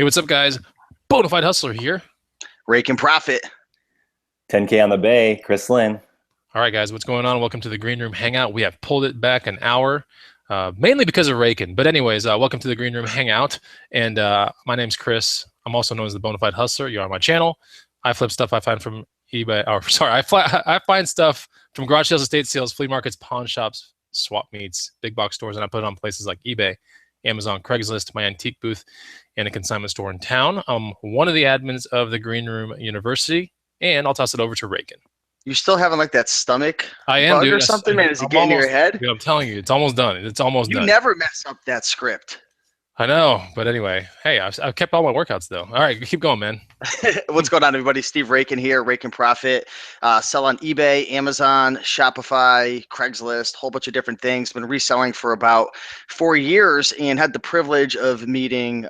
Hey, what's up, guys? Bonafide Hustler here. Rake and Profit. 10K on the Bay, Chris Lynn. All right, guys, what's going on? Welcome to the Green Room Hangout. We have pulled it back an hour, mainly because of Rakin. But anyways, welcome to the Green Room Hangout. And my name's Chris. I'm also known as the Bonafide Hustler. You're on my channel. I flip stuff I find from eBay. Or sorry, I find stuff from garage sales, estate sales, flea markets, pawn shops, swap meets, big box stores, and I put it on places like eBay, Amazon, Craigslist, my antique booth, and a consignment store in town. I'm one of the admins of the Green Room University, and I'll toss it over to Rakin. You still having like that stomach bug or something, man? Is it getting in your head? Dude, I'm telling you, it's almost done. It's almost done. You never mess up that script. I know, but anyway, hey, I've kept all my workouts though. All right, keep going, man. What's going on, everybody? Steve Rakin here, Rake and Profit. Sell on eBay, Amazon, Shopify, Craigslist, whole bunch of different things. Been reselling for about 4 years and had the privilege of meeting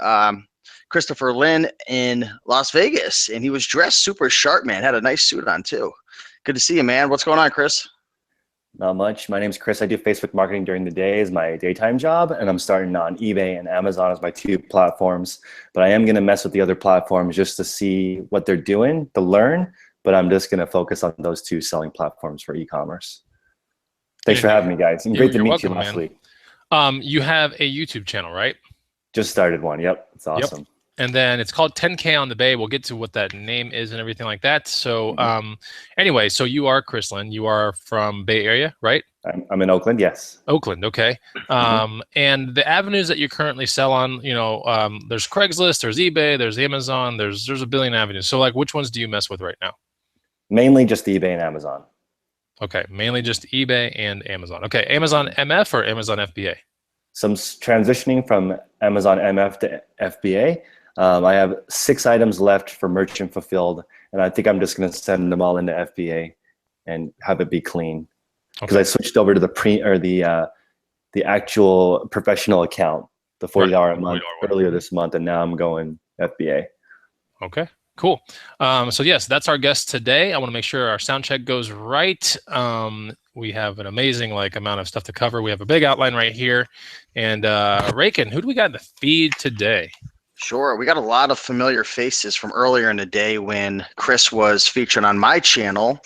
Christopher Lynn in Las Vegas, and he was dressed super sharp, man. Had a nice suit on too. Good to see you, man. What's going on, Chris? Not much. My name's Chris. I do Facebook marketing during the day as my daytime job, and I'm starting on eBay and Amazon as my 2 platforms. But I am going to mess with the other platforms just to see what they're doing, to learn. But I'm just going to focus on those 2 selling platforms for e-commerce. Thanks for having me, guys. And great to meet you last week. You have a YouTube channel, right? Just started one. Yep. It's awesome. Yep. And then it's called 10K on the Bay. We'll get to what that name is and everything like that. So anyway, so you are Chris Lynn. You are from Bay Area, right? I'm in Oakland, yes. Oakland, okay. And the avenues that you currently sell on, you know, there's Craigslist, there's eBay, there's Amazon, there's a billion avenues. So like, which ones do you mess with right now? Mainly just eBay and Amazon. Okay, mainly just eBay and Amazon. Okay, Amazon MF or Amazon FBA? So I'm transitioning from Amazon MF to FBA. I have 6 items left for merchant fulfilled, and I think I'm just going to send them all into FBA and have it be clean. Because I switched over to the actual professional account, the $40 a month earlier this month, and now I'm going FBA. Okay, cool. So yes, that's our guest today. I want to make sure our sound check goes right. We have an amazing amount of stuff to cover. We have a big outline right here, and Rakin, who do we got in the feed today? Sure. We got a lot of familiar faces from earlier in the day when Chris was featured on my channel.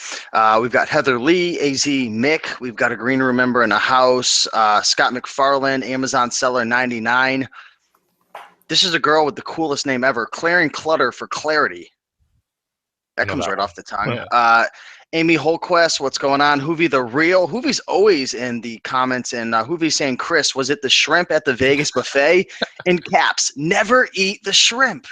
We've got Heather Lee, AZ Mick. We've got a Green Room member in the house, Scott McFarland, Amazon Seller 99. This is a girl with the coolest name ever, Clearing Clutter for Clarity. That comes right off the tongue. Yeah. Amy Holquest, what's going on? Hoovie the Real. Hoovie's always in the comments, and Hoovie's saying, Chris, was it the shrimp at the Vegas buffet? In caps, never eat the shrimp.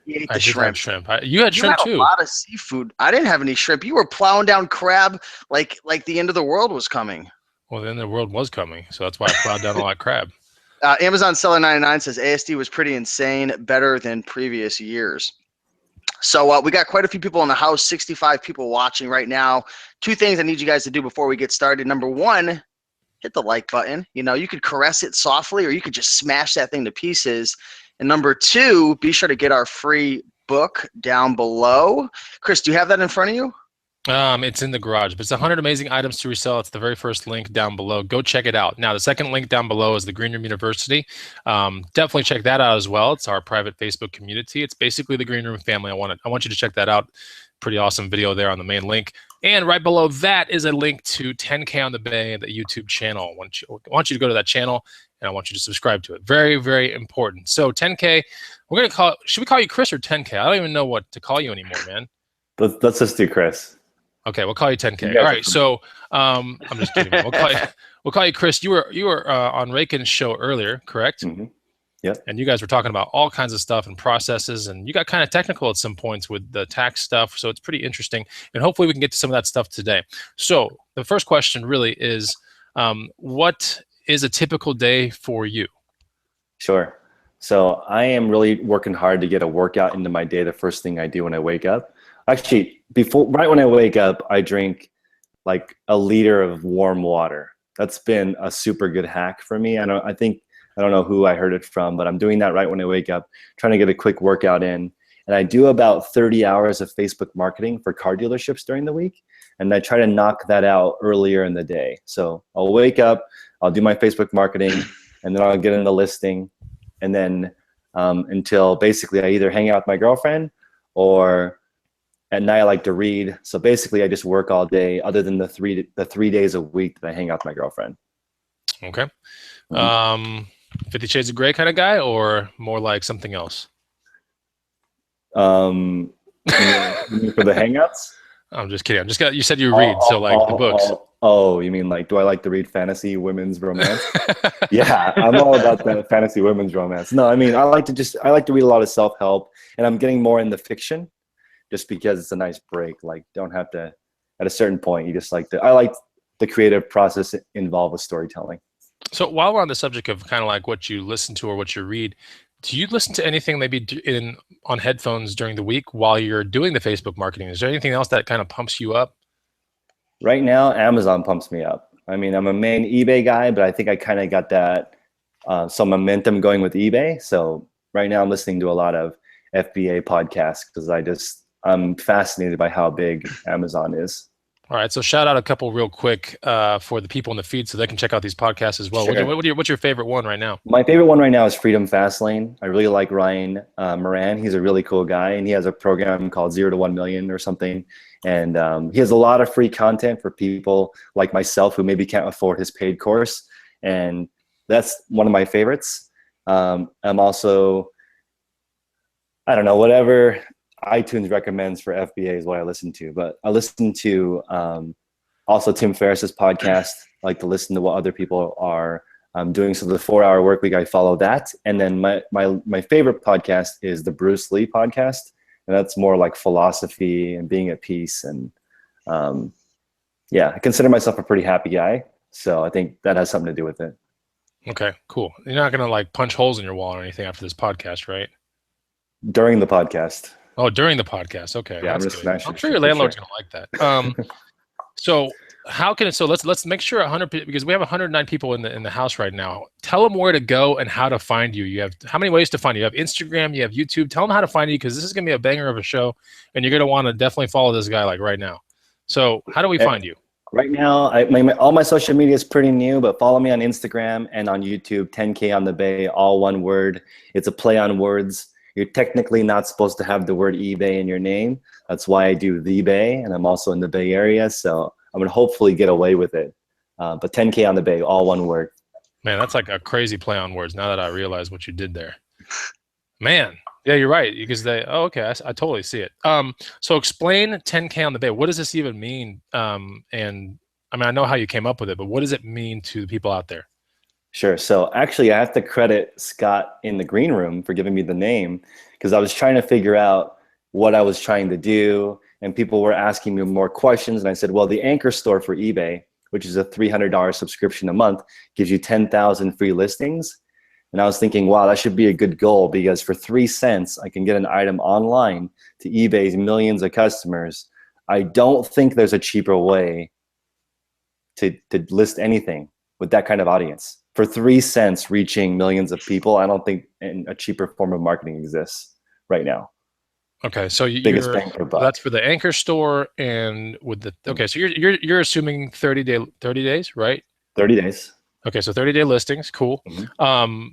You ate the shrimp. You had shrimp too. A lot of seafood. I didn't have any shrimp. You were plowing down crab like the end of the world was coming. Well, the end of the world was coming, so that's why I plowed down all that crab. Amazon Seller 99 says ASD was pretty insane, better than previous years. So we got quite a few people in the house, 65 people watching right now. 2 things I need you guys to do before we get started. Number 1, hit the like button. You know, you could caress it softly, or you could just smash that thing to pieces. And number 2, be sure to get our free book down below. Chris, do you have that in front of you? It's in the garage, but it's 100 amazing items to resell. It's the very first link down below. Go check it out. Now, the second link down below is the Green Room University. Definitely check that out as well. It's our private Facebook community. It's basically the Green Room family. I want you to check that out. Pretty awesome video there on the main link. And right below that is a link to 10K on the Bay, the YouTube channel. I want you to go to that channel, and I want you to subscribe to it. Very, very important. So 10K, we're going to call, should we call you Chris or 10K? I don't even know what to call you anymore, man. Let's just do Chris. Okay, we'll call you 10K. All right, so I'm just kidding. We'll call you Chris. You were on Rakin's show earlier, correct? Mm-hmm. Yep. And you guys were talking about all kinds of stuff and processes, and you got kind of technical at some points with the tax stuff. So it's pretty interesting, and hopefully we can get to some of that stuff today. So the first question really is, what is a typical day for you? Sure. So I am really working hard to get a workout into my day. The first thing I do when I wake up. Actually, right when I wake up, I drink like a liter of warm water. That's been a super good hack for me. I don't know who I heard it from, but I'm doing that right when I wake up, trying to get a quick workout in. And I do about 30 hours of Facebook marketing for car dealerships during the week. And I try to knock that out earlier in the day. So I'll wake up, I'll do my Facebook marketing, and then I'll get in the listing. And then until basically I either hang out with my girlfriend or at night I like to read. So basically I just work all day other than the 3 days a week that I hang out with my girlfriend. Okay. 50 Shades of Grey kind of guy, or more like something else? You mean for the hangouts? I'm just kidding. You said you read, so like the books. Oh, you mean like, do I like to read fantasy women's romance? Yeah, I'm all about that fantasy women's romance. No, I mean, I like to read a lot of self-help, and I'm getting more into fiction just because it's a nice break. Like, don't have to, at a certain point, you just I like the creative process involved with storytelling. So while we're on the subject of kind of like what you listen to or what you read, do you listen to anything maybe on headphones during the week while you're doing the Facebook marketing? Is there anything else that kind of pumps you up? Right now, Amazon pumps me up. I mean, I'm a main eBay guy, but I think I kind of got that some momentum going with eBay. So right now I'm listening to a lot of FBA podcasts because I'm fascinated by how big Amazon is. All right, so shout out a couple real quick for the people in the feed so they can check out these podcasts as well. Sure. What's your favorite one right now? My favorite one right now is Freedom Fastlane. I really like Ryan Moran. He's a really cool guy, and he has a program called 0 to 1 Million or something. And he has a lot of free content for people like myself who maybe can't afford his paid course. And that's one of my favorites. I'm also, I don't know, whatever iTunes recommends for FBA is what I listen to. But I listen to also Tim Ferriss's podcast. I like to listen to what other people are doing. So the 4-Hour Workweek, I follow that. And then my favorite podcast is the Bruce Lee podcast. And that's more like philosophy and being at peace. And yeah, I consider myself a pretty happy guy. So I think that has something to do with it. Okay, cool. You're not going to like punch holes in your wall or anything after this podcast, right? During the podcast. Oh, during the podcast. Okay. Yeah, I'm sure your landlord's going to like that. So how can it, so let's make sure 100, because we have 109 people in the house right now. Tell them where to go and how to find you. You have how many ways to find you? You have Instagram, you have YouTube. Tell them how to find you, because this is going to be a banger of a show and you're going to want to definitely follow this guy like right now. So how do we find you? Right now, all my social media is pretty new, but follow me on Instagram and on YouTube, 10kOnTheBay, all one word. It's a play on words. You're technically not supposed to have the word eBay in your name. That's why I do the Bay, and I'm also in the Bay Area, so I'm gonna hopefully get away with it. But 10kOnTheBay, all one word. Man, that's like a crazy play on words. Now that I realize what you did there, man. Yeah, you're right. Because okay, I totally see it. So explain 10kOnTheBay. What does this even mean? And I mean, I know how you came up with it, but what does it mean to the people out there? Sure. So actually, I have to credit Scott in the green room for giving me the name, because I was trying to figure out what I was trying to do, and people were asking me more questions. And I said, well, the Anchor store for eBay, which is a $300 subscription a month, gives you 10,000 free listings. And I was thinking, wow, that should be a good goal, because for 3 cents, I can get an item online to eBay's millions of customers. I don't think there's a cheaper way to list anything with that kind of audience. For 3 cents reaching millions of people, I don't think a cheaper form of marketing exists right now. Okay, so biggest bang for buck. That's for the Anchor store, and with the okay, so you're assuming 30 days, right? 30 days. Okay, so 30-day listings, cool. Mm-hmm.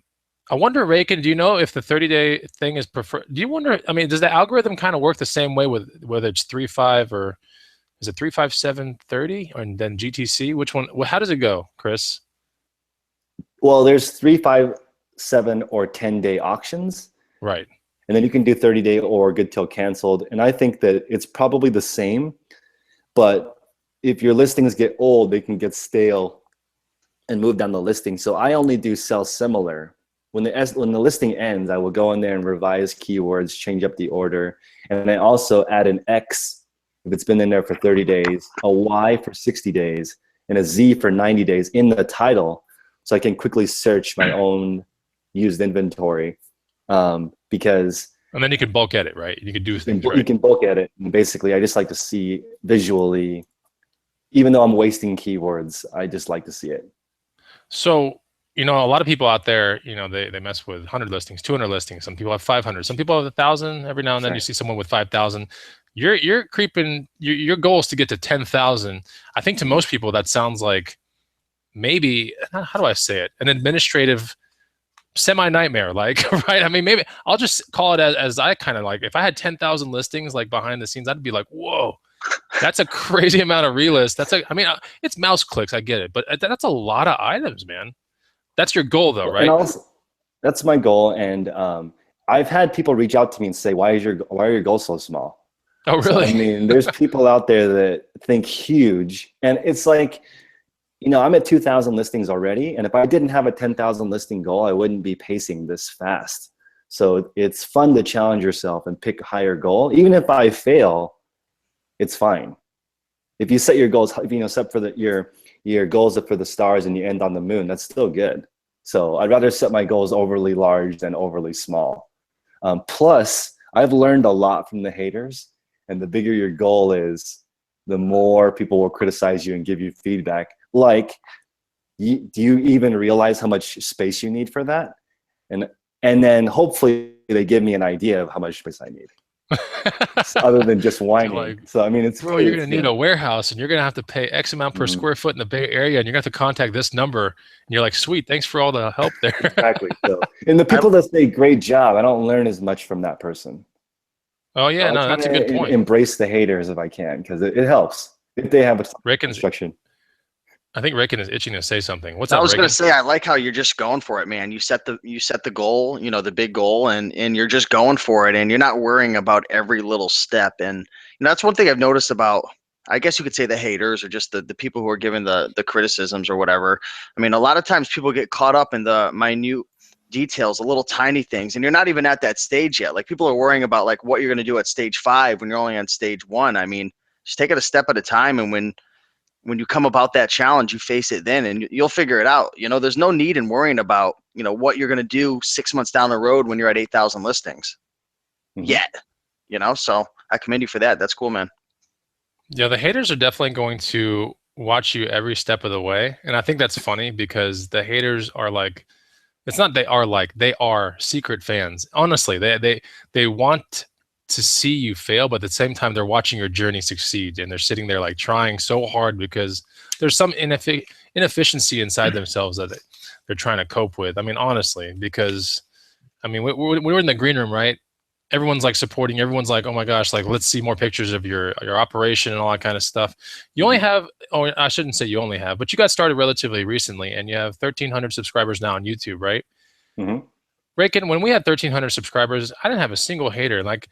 I wonder, Raken, do you know if the 30-day thing is preferred? Do you wonder? I mean, does the algorithm kind of work the same way with whether it's 3.5 or is it 3.5, 7, 30, and then GTC? Which one? How does it go, Chris? Well, there's 3, 5, 7, or 10-day auctions. Right. And then you can do 30-day or good till canceled. And I think that it's probably the same, but if your listings get old, they can get stale and move down the listing. So I only do sell similar. When the listing ends, I will go in there and revise keywords, change up the order. And I also add an X if it's been in there for 30 days, a Y for 60 days, and a Z for 90 days in the title, so I can quickly search my own used inventory. Because and then you can bulk edit, right? You can do things. You can bulk edit, and basically, I just like to see visually. Even though I'm wasting keywords, I just like to see it. So, a lot of people out there, they mess with 100 listings, 200 listings. Some people have 500. Some people have 1,000. Every now and then, you see someone with 5,000. You're creeping. Your goal is to get to 10,000. I think to most people that sounds like maybe, how do I say it? An administrative semi-nightmare, like, right? I mean, maybe I'll just call it as I kind of like, if I had 10,000 listings like behind the scenes, I'd be like, whoa, that's a crazy amount of relists. I mean, it's mouse clicks, I get it, but that's a lot of items, man. That's your goal though, And right? also, that's my goal. And I've had people reach out to me and say, why are your goals so small? Oh, So, really? I mean, there's people out there that think huge, and it's like, I'm at 2,000 listings already, and if I didn't have a 10,000 listing goal, I wouldn't be pacing this fast. So it's fun to challenge yourself and pick a higher goal. Even if I fail, it's fine. If you set your goals, set for your goals up for the stars and you end on the moon, that's still good. So I'd rather set my goals overly large than overly small. Plus, I've learned a lot from the haters, and the bigger your goal is, the more people will criticize you and give you feedback. Like, do you even realize how much space you need for that? And then hopefully they give me an idea of how much space I need. Other than just whining. Like, So I mean, bro, you're gonna need a warehouse, and you're gonna have to pay X amount per square foot in the Bay Area, and you're gonna have to contact this number. And you're like, sweet, thanks for all the help there. Exactly. So, and the people that say great job, I don't learn as much from that person. Oh yeah, So no, that's a good point. Embrace the haters if I can, because it helps if they have a construction. I think Rickon is itching to say something. What's I up, was going Rickon? to say, I like how you're just going for it, man. You set the goal, the big goal, and you're just going for it, and you're not worrying about every little step. And that's one thing I've noticed about, I guess you could say, the haters, or just the people who are giving the criticisms or whatever. I mean, a lot of times people get caught up in the minute details, the little tiny things, and you're not even at that stage yet. Like, people are worrying about like what you're going to do at stage 5 when you're only on stage 1. I mean, just take it a step at a time, and when you come about that challenge, you face it then, and you'll figure it out. There's no need in worrying about, what you're going to do 6 months down the road when you're at 8,000 listings yet, so I commend you for that. That's cool, man. Yeah, the haters are definitely going to watch you every step of the way. And I think that's funny because the haters are like, it's not they are secret fans. Honestly, they want to see you fail, but at the same time they're watching your journey succeed, and they're sitting there like trying so hard because there's some inefficiency inside themselves that they're trying to cope with. I mean, honestly, because I mean, we were in the green room, right? Everyone's like supporting, everyone's like, oh my gosh, like let's see more pictures of your operation and all that kind of stuff. You only have, oh, I shouldn't say you only have, but you got started relatively recently, and you have 1,300 subscribers now on YouTube, right? Mm-hmm. Rickon, when we had 1,300 subscribers, I didn't have a single hater. Like,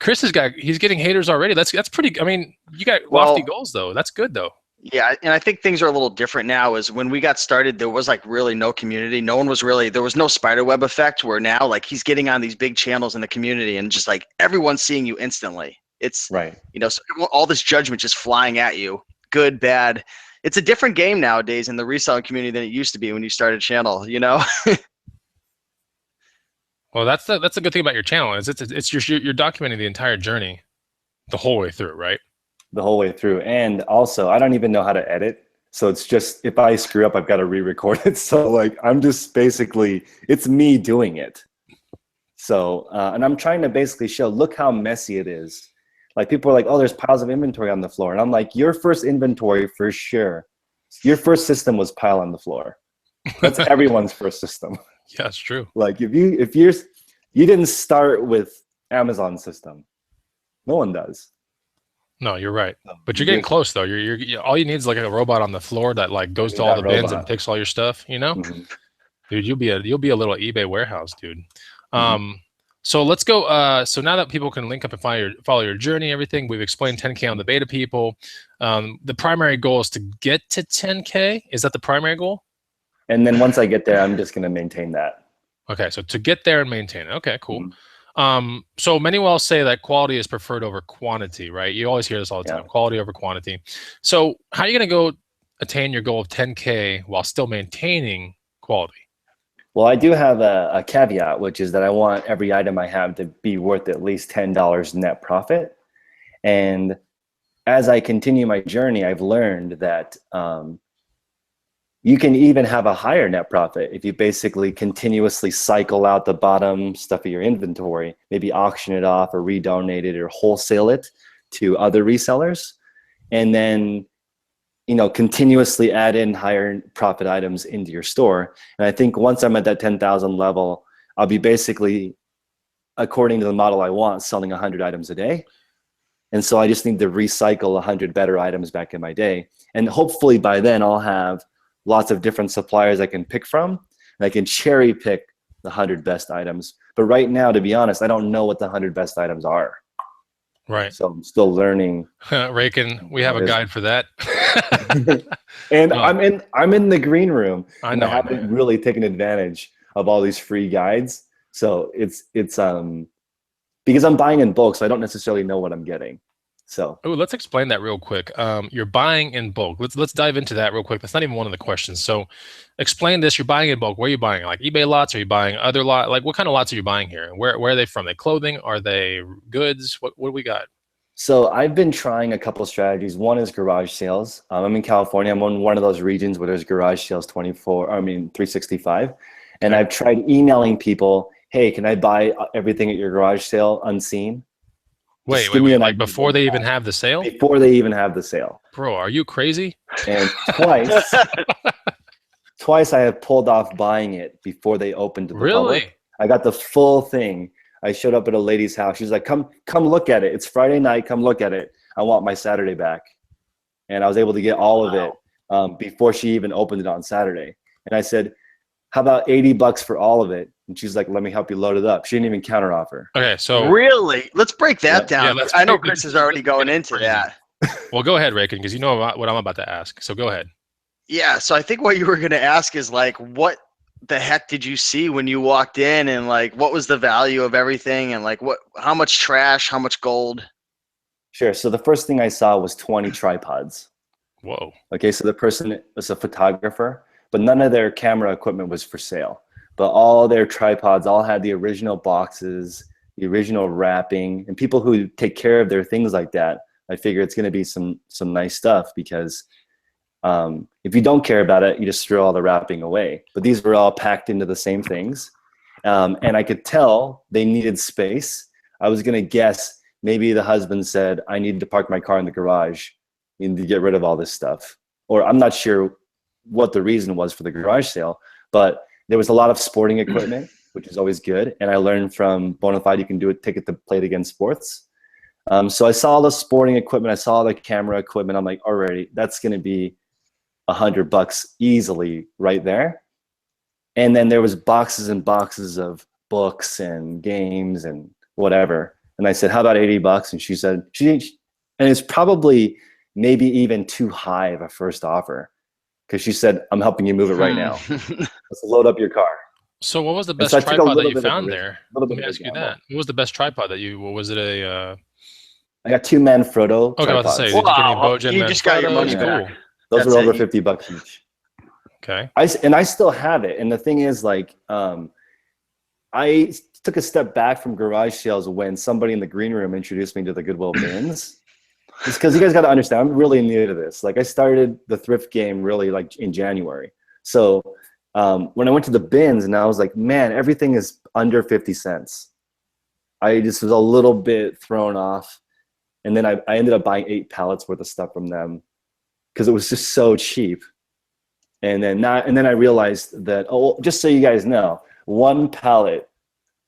Chris he's getting haters already. That's pretty. I mean, you got lofty goals though. That's good though. Yeah, and I think things are a little different now. Is when we got started, there was like really no community. No one was really, there was no spider web effect, where now like he's getting on these big channels in the community, and just like everyone's seeing you instantly. It's right. So all this judgment just flying at you, good, bad. It's a different game nowadays in the reselling community than it used to be when you started a channel. Well, that's the good thing about your channel is it's you're documenting the entire journey, the whole way through, right? The whole way through, and also I don't even know how to edit, so it's just if I screw up, I've got to re-record it. So like I'm just basically it's me doing it. So and I'm trying to basically show, look how messy it is. Like people are like, oh, there's piles of inventory on the floor, and I'm like, your first inventory for sure. Your first system was pile on the floor. That's everyone's first system. Yeah, it's true. Like if you didn't start with Amazon system, no one does. No, you're right. But you're getting close though. You're all you need is like a robot on the floor that like goes to all the bins and picks all your stuff. Mm-hmm. Dude, you'll be a little eBay warehouse, dude. So let's go. So now that people can link up and follow your journey, everything we've explained 10K on the beta people. The primary goal is to get to 10K. Is that the primary goal? And then once I get there, I'm just going to maintain that. Okay, so to get there and maintain it. Okay, cool. So many will say that quality is preferred over quantity, right? You always hear this all the time, quality over quantity. So how are you going to go attain your goal of 10K while still maintaining quality? Well, I do have a caveat, which is that I want every item I have to be worth at least $10 net profit. And as I continue my journey, I've learned that you can even have a higher net profit if you basically continuously cycle out the bottom stuff of your inventory, maybe auction it off or redonate it or wholesale it to other resellers. And then continuously add in higher profit items into your store. And I think once I'm at that 10,000 level, I'll be basically, according to the model I want, selling 100 items a day. And so I just need to recycle 100 better items back in my day. And hopefully by then I'll have lots of different suppliers I can pick from, and I can cherry pick the 100 best items. But right now, to be honest, I don't know what the 100 best items are. Right. So I'm still learning. Raken, we have a guide for that. And Well, I'm in the green room, I and know. I haven't really taken advantage of all these free guides. So it's because I'm buying in bulk, so I don't necessarily know what I'm getting. So let's explain that real quick. You're buying in bulk. Let's dive into that real quick. That's not even one of the questions. So explain this. You're buying in bulk. Where are you buying? Like eBay lots? Are you buying other lot? Like what kind of lots are you buying here? Where are they from? Are they clothing? Are they goods? What do we got? So I've been trying a couple strategies. One is garage sales. I'm in California. I'm in one of those regions where there's garage sales 365. And Okay. I've tried emailing people, hey, can I buy everything at your garage sale unseen? Wait. Give me an Like idea before they even have the sale? before they even have the sale. Bro, are you crazy? And twice I have pulled off buying it before they opened to the Really? public. I got the full thing. I showed up at a lady's house. She's like, come look at it. It's Friday night. Come look at it. I want my Saturday back. And I was able to get all of it before she even opened it on Saturday. And I said, how about $80 for all of it? And she's like, let me help you load it up. She didn't even counter offer. Okay, so Really? Let's break that down. Yeah, I know Chris is already going into crazy. that. Well, go ahead, Raken, because you know what I'm about to ask. So go ahead. Yeah, so I think what you were going to ask is like, what the heck did you see when you walked in, and like, what was the value of everything, and like, how much trash, how much gold? Sure. So the first thing I saw was 20 tripods. Whoa. Okay, so the person was a photographer, but none of their camera equipment was for sale. But all their tripods all had the original boxes, the original wrapping, and people who take care of their things like that, I figure it's going to be some nice stuff, because if you don't care about it, you just throw all the wrapping away. But these were all packed into the same things, and I could tell they needed space. I was going to guess maybe the husband said, I need to park my car in the garage and to get rid of all this stuff. Or I'm not sure what the reason was for the garage sale, but there was a lot of sporting equipment, which is always good. And I learned from Bonafide, you can do a ticket to Play It Again Sports. So I saw the sporting equipment, I saw the camera equipment. I'm like, already, that's going to be $100 easily right there. And then there was boxes and boxes of books and games and whatever. And I said, how about $80? And she said, and it's probably maybe even too high of a first offer, because she said, I'm helping you move it right now. Let's load up your car. So what was the best So tripod that you found there? Let me ask you gamble. that. What was the best tripod that you, was it a, I got 2 Manfrotto okay, I was about to say, did you get any Bojan you just got your money Manfrottos? back. Those That's were over it. $50 each. Okay. I still have it. And the thing is, like, I took a step back from garage sales when somebody in the green room introduced me to the Goodwill bins. It's because you guys got to understand, I'm really new to this. Like, I started the thrift game really like in January. So when I went to the bins, and I was like, man, everything is under 50 cents. I just was a little bit thrown off. And then I ended up buying 8 pallets worth of stuff from them because it was just so cheap. And then I realized that, oh, just so you guys know, 1 pallet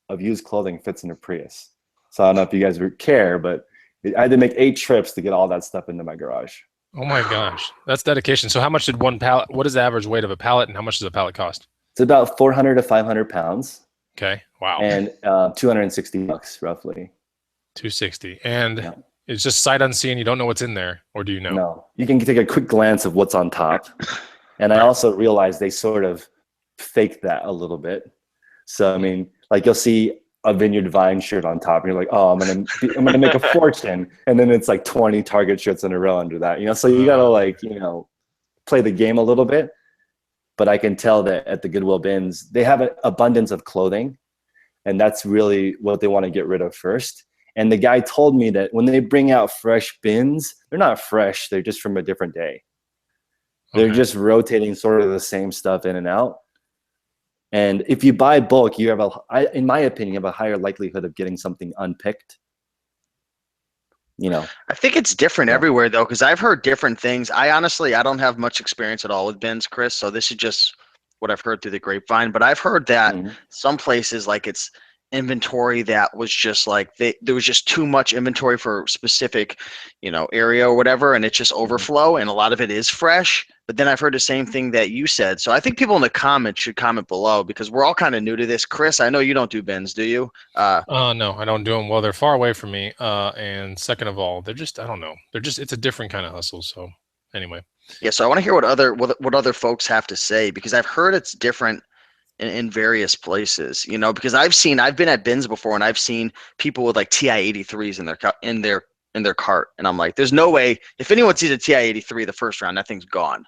of used clothing fits in a Prius. So I don't know if you guys would care, but I had to make 8 trips to get all that stuff into my garage. Oh my gosh, that's dedication. So how much did one pallet, what is the average weight of a pallet, and how much does a pallet cost? It's about 400 to 500 pounds. Okay, wow. And $260 roughly. 260. And yeah. It's just sight unseen. You don't know what's in there, or do you know? No, you can take a quick glance of what's on top. And I also realized they sort of faked that a little bit. So, I mean, like you'll see a Vineyard Vine shirt on top, and you're like, oh, I'm gonna make a fortune. And then it's like 20 Target shirts in a row under that, so you gotta, like, play the game a little bit. But I can tell that at the Goodwill bins, they have an abundance of clothing, and that's really what they want to get rid of first. And the guy told me that when they bring out fresh bins, they're not fresh, they're just from a different day. They're just rotating sort of the same stuff in and out. And if you buy bulk, you have in my opinion, have a higher likelihood of getting something unpicked. I think it's different Yeah. everywhere though, because I've heard different things. I don't have much experience at all with bins, Chris. So this is just what I've heard through the grapevine. But I've heard that Mhm. some places like it's inventory that was just like there was just too much inventory for a specific, area or whatever, and it's just Mhm. overflow, and a lot of it is fresh. But then I've heard the same thing that you said. So I think people in the comments should comment below because we're all kind of new to this. Chris, I know you don't do bins, do you? No, I don't do them. Well, they're far away from me. And second of all, they're just, I don't know. It's a different kind of hustle. So anyway. Yeah, so I want to hear what other folks have to say because I've heard it's different in various places. Because I've been at bins before and I've seen people with like TI-83s in their cart, and I'm like, there's no way if anyone sees a TI-83 the first round, that thing's gone.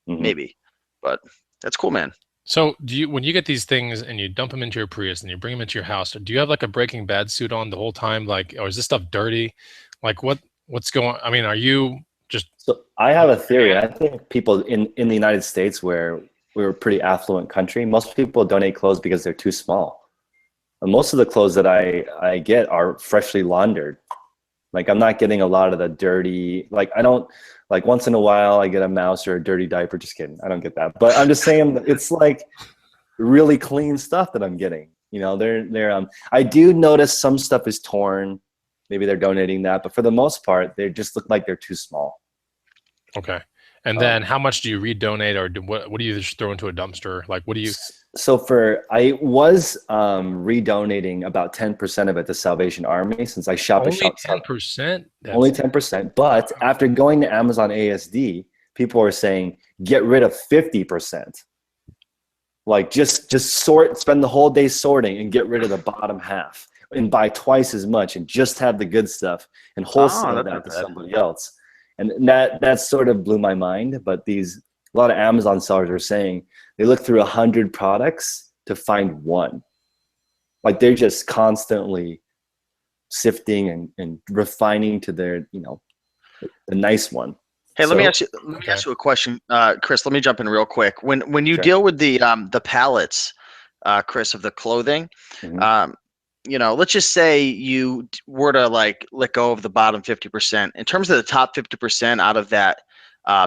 Mhm. Maybe, but that's cool, man. So when you get these things and you dump them into your Prius and you bring them into your house, do you have like a Breaking Bad suit on the whole time? Like, or is this stuff dirty? Like what's going, I mean, are you just, So I have a theory. I think people in the United States, where we're a pretty affluent country, most people donate clothes because they're too small. And most of the clothes that I get are freshly laundered. Like I'm not getting a lot of the dirty, like I don't, like once in a while I get a mouse or a dirty diaper. Just kidding. I don't get that. But I'm just saying that it's like really clean stuff that I'm getting. I do notice some stuff is torn. Maybe they're donating that, but for the most part, they just look like they're too small. okay. And then how much do you redonate, or what do you just throw into a dumpster? Like, what do you? So I was redonating about 10% of it to Salvation Army since I shop at Only shop. 10%? Only That's 10%. But after going to Amazon ASD, people are saying get rid of 50%. Like just spend the whole day sorting and get rid of the bottom half and buy twice as much and just have the good stuff and wholesale That's that not to bad. somebody else. And that sort of blew my mind. But a lot of Amazon sellers are saying they look through 100 products to find one. Like they're just constantly sifting and refining to their, the nice one. Hey, let me So ask you a question, Chris. Let me jump in real quick. When you sure. deal with the pallets, Chris, of the clothing, Mhm. let's just say you were to like let go of the bottom 50%. In terms of the top 50% out of that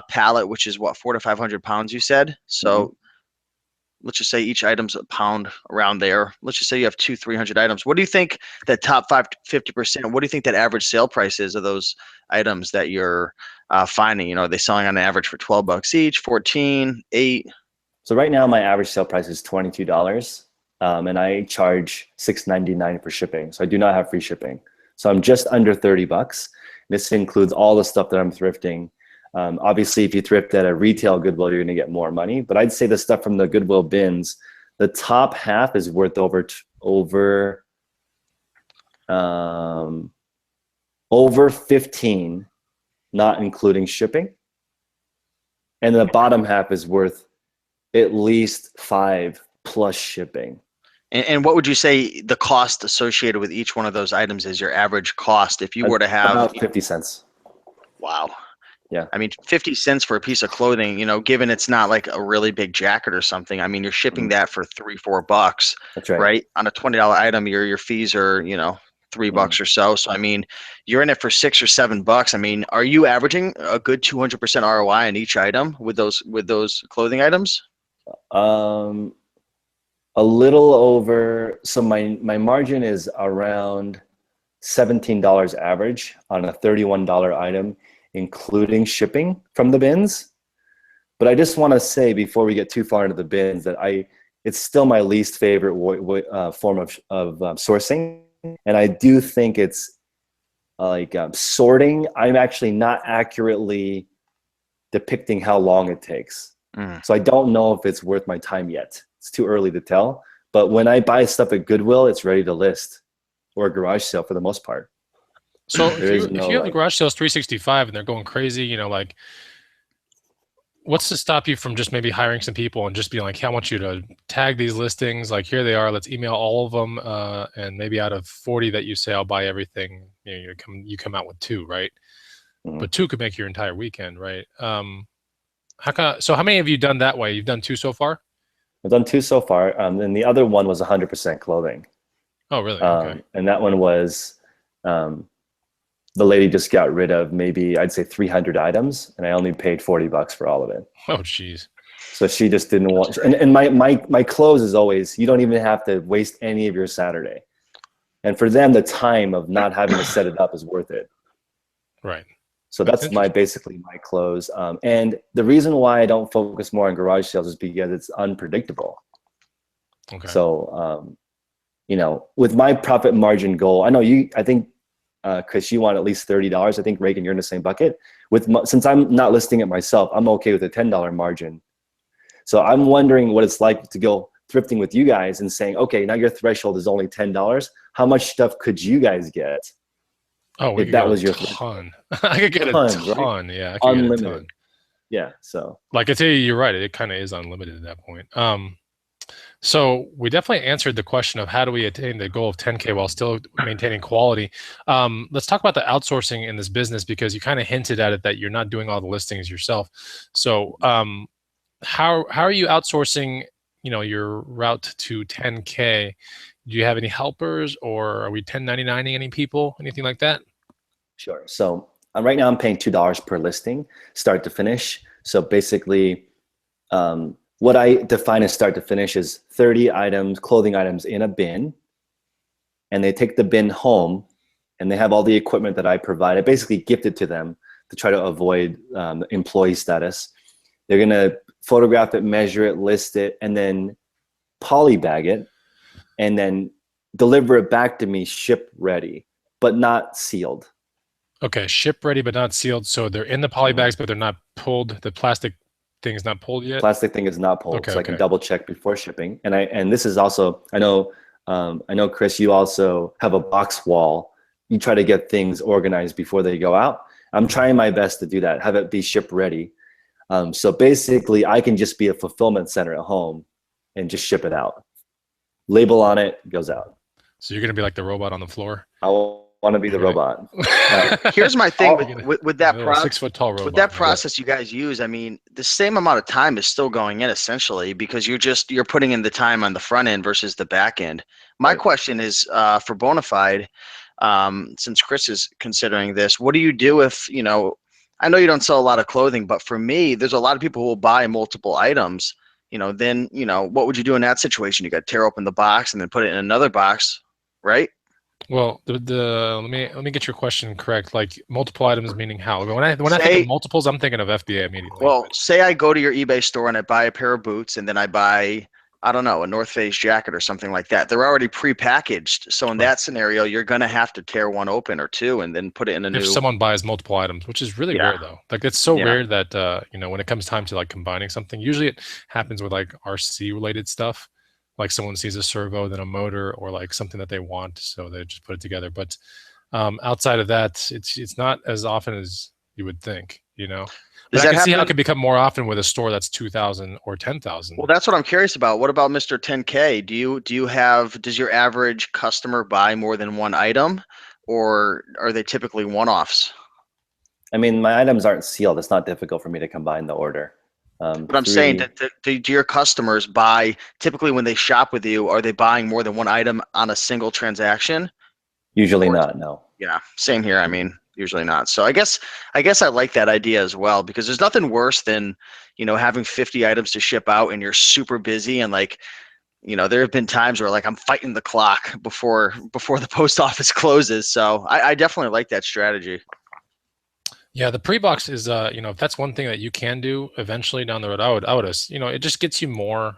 pallet, which is what, 400 to 500 pounds, you said. Mhm. So let's just say each item's a pound around there. Let's just say you have 300 items. What do you think that top 50%? What do you think that average sale price is of those items that you're finding? Are they selling on average for $12 each, 14, 8? So right now my average sale price is $22, and I charge $6.99 for shipping. So I do not have free shipping. So I'm just under $30. This includes all the stuff that I'm thrifting. Obviously, if you thrift at a retail Goodwill, you're going to get more money. But I'd say the stuff from the Goodwill bins, the top half is worth over 15, not including shipping, and the bottom half is worth at least 5 plus shipping. And what would you say the cost associated with each one of those items is, your average cost if you were to have? About 50 cents. Wow. Yeah. I mean, 50 cents for a piece of clothing, given it's not like a really big jacket or something. I mean, you're shipping that for $3-4, That's right. right? On a $20 item, your fees are, $3 or so. So, I mean, you're in it for $6 or $7. I mean, are you averaging a good 200% ROI on each item with those clothing items? A little over. So my margin is around $17 average on a $31 item, including shipping from the bins. But I just want to say before we get too far into the bins that it's still my least favorite form of sourcing, and I do think it's like sorting. I'm actually not accurately depicting how long it takes, so I don't know if it's worth my time yet. It's too early to tell. But when I buy stuff at Goodwill, it's ready to list or a garage sale for the most part. So if you have a like, garage sales 365 and they're going crazy, like what's to stop you from just maybe hiring some people and just being like, hey, I want you to tag these listings. Like, here they are. Let's email all of them. And maybe out of 40 that you say, I'll buy everything, you come out with 2, right? Mhm. But 2 could make your entire weekend, right? So how many have you done that way? You've done 2 so far? I've done 2 so far. And the other one was 100% clothing. Oh, really? Okay. And that one was the lady just got rid of maybe I'd say 300 items, and I only paid $40 for all of it. Oh, geez. So she just didn't want. And my close is always, you don't even have to waste any of your Saturday. And for them, the time of not having to set it up is worth it. Right. So that's basically my close. And the reason why I don't focus more on garage sales is because it's unpredictable. Okay. So, you know, with my profit margin goal, I know I think, Chris, you want at least $30. I think, Reagan, you're in the same bucket. Since I'm not listing it myself, I'm okay with a $10 margin. So I'm wondering what it's like to go thrifting with you guys and saying, okay, now your threshold is only $10. How much stuff could you guys get? Oh, if that was your ton. I could get a ton. Right? Yeah, I could unlimited. Get a ton. Yeah. So, like I tell you, you're right. It kind of is unlimited at that point. So we definitely answered the question of how do we attain the goal of 10K while still maintaining quality. Let's talk about the outsourcing in this business, because you kind of hinted at it that you're not doing all the listings yourself. So how are you outsourcing, you know, your route to 10K? Do you have any helpers, or are we 1099ing any people, anything like that? Sure. So right now I'm paying $2 per listing, start to finish. So basically, what I define as start to finish is 30 items, clothing items in a bin, and they take the bin home, and they have all the equipment that I provide. I basically gift it to them to try to avoid employee status. They're gonna photograph it, measure it, list it, and then polybag it, and then deliver it back to me, ship ready, but not sealed. Okay, ship ready but not sealed. So they're in the poly bags, but they're not pulled. The plastic thing is not pulled yet. Plastic thing is not pulled, okay, so I can double check before shipping. And this is also, I know, Chris, you also have a box wall. You try to get things organized before they go out. I'm trying my best to do that, have it be ship ready. So basically, I can just be a fulfillment center at home and just ship it out. Label on it, goes out. So you're gonna be like the robot on the floor. I want to be the robot. Here's my thing with that process. 6 foot tall robot. With that process you guys use, I mean, the same amount of time is still going in essentially, because you're putting in the time on the front end versus the back end. My question is for Bonafide, since Chris is considering this, what do you do if, you know, I know you don't sell a lot of clothing, but for me, there's a lot of people who will buy multiple items. You know, then, you know, what would you do in that situation? You got to tear open the box and then put it in another box, right? Well, let me get your question correct. Like multiple items, meaning how? When I think of multiples, I'm thinking of FBA immediately. Well, say I go to your eBay store and I buy a pair of boots, and then I buy, I don't know, a North Face jacket or something like that. They're already pre-packaged. So in that scenario, you're going to have to tear one open or two and then put it in a new. If someone buys multiple items, which is really rare though. Like it's so rare that, you know, when it comes time to like combining something, usually it happens with like RC related stuff. Like someone sees a servo, then a motor, or like something that they want, so they just put it together. But outside of that, it's not as often as you would think, you know. But I can see how it could become more often with a store that's 2,000 or 10,000. Well, that's what I'm curious about. What about Mr. 10K? Does your average customer buy more than one item, or are they typically one-offs? I mean, my items aren't sealed. It's not difficult for me to combine the order. But I'm saying that do your customers buy, typically when they shop with you, are they buying more than one item on a single transaction? Usually not, no. Yeah, same here. I mean, usually not. So I guess I like that idea as well, because there's nothing worse than, you know, having 50 items to ship out and you're super busy, and like, you know, there have been times where like I'm fighting the clock before the post office closes. So I definitely like that strategy. Yeah, the pre-box is, you know, if that's one thing that you can do eventually down the road, I would, you know, it just gets you more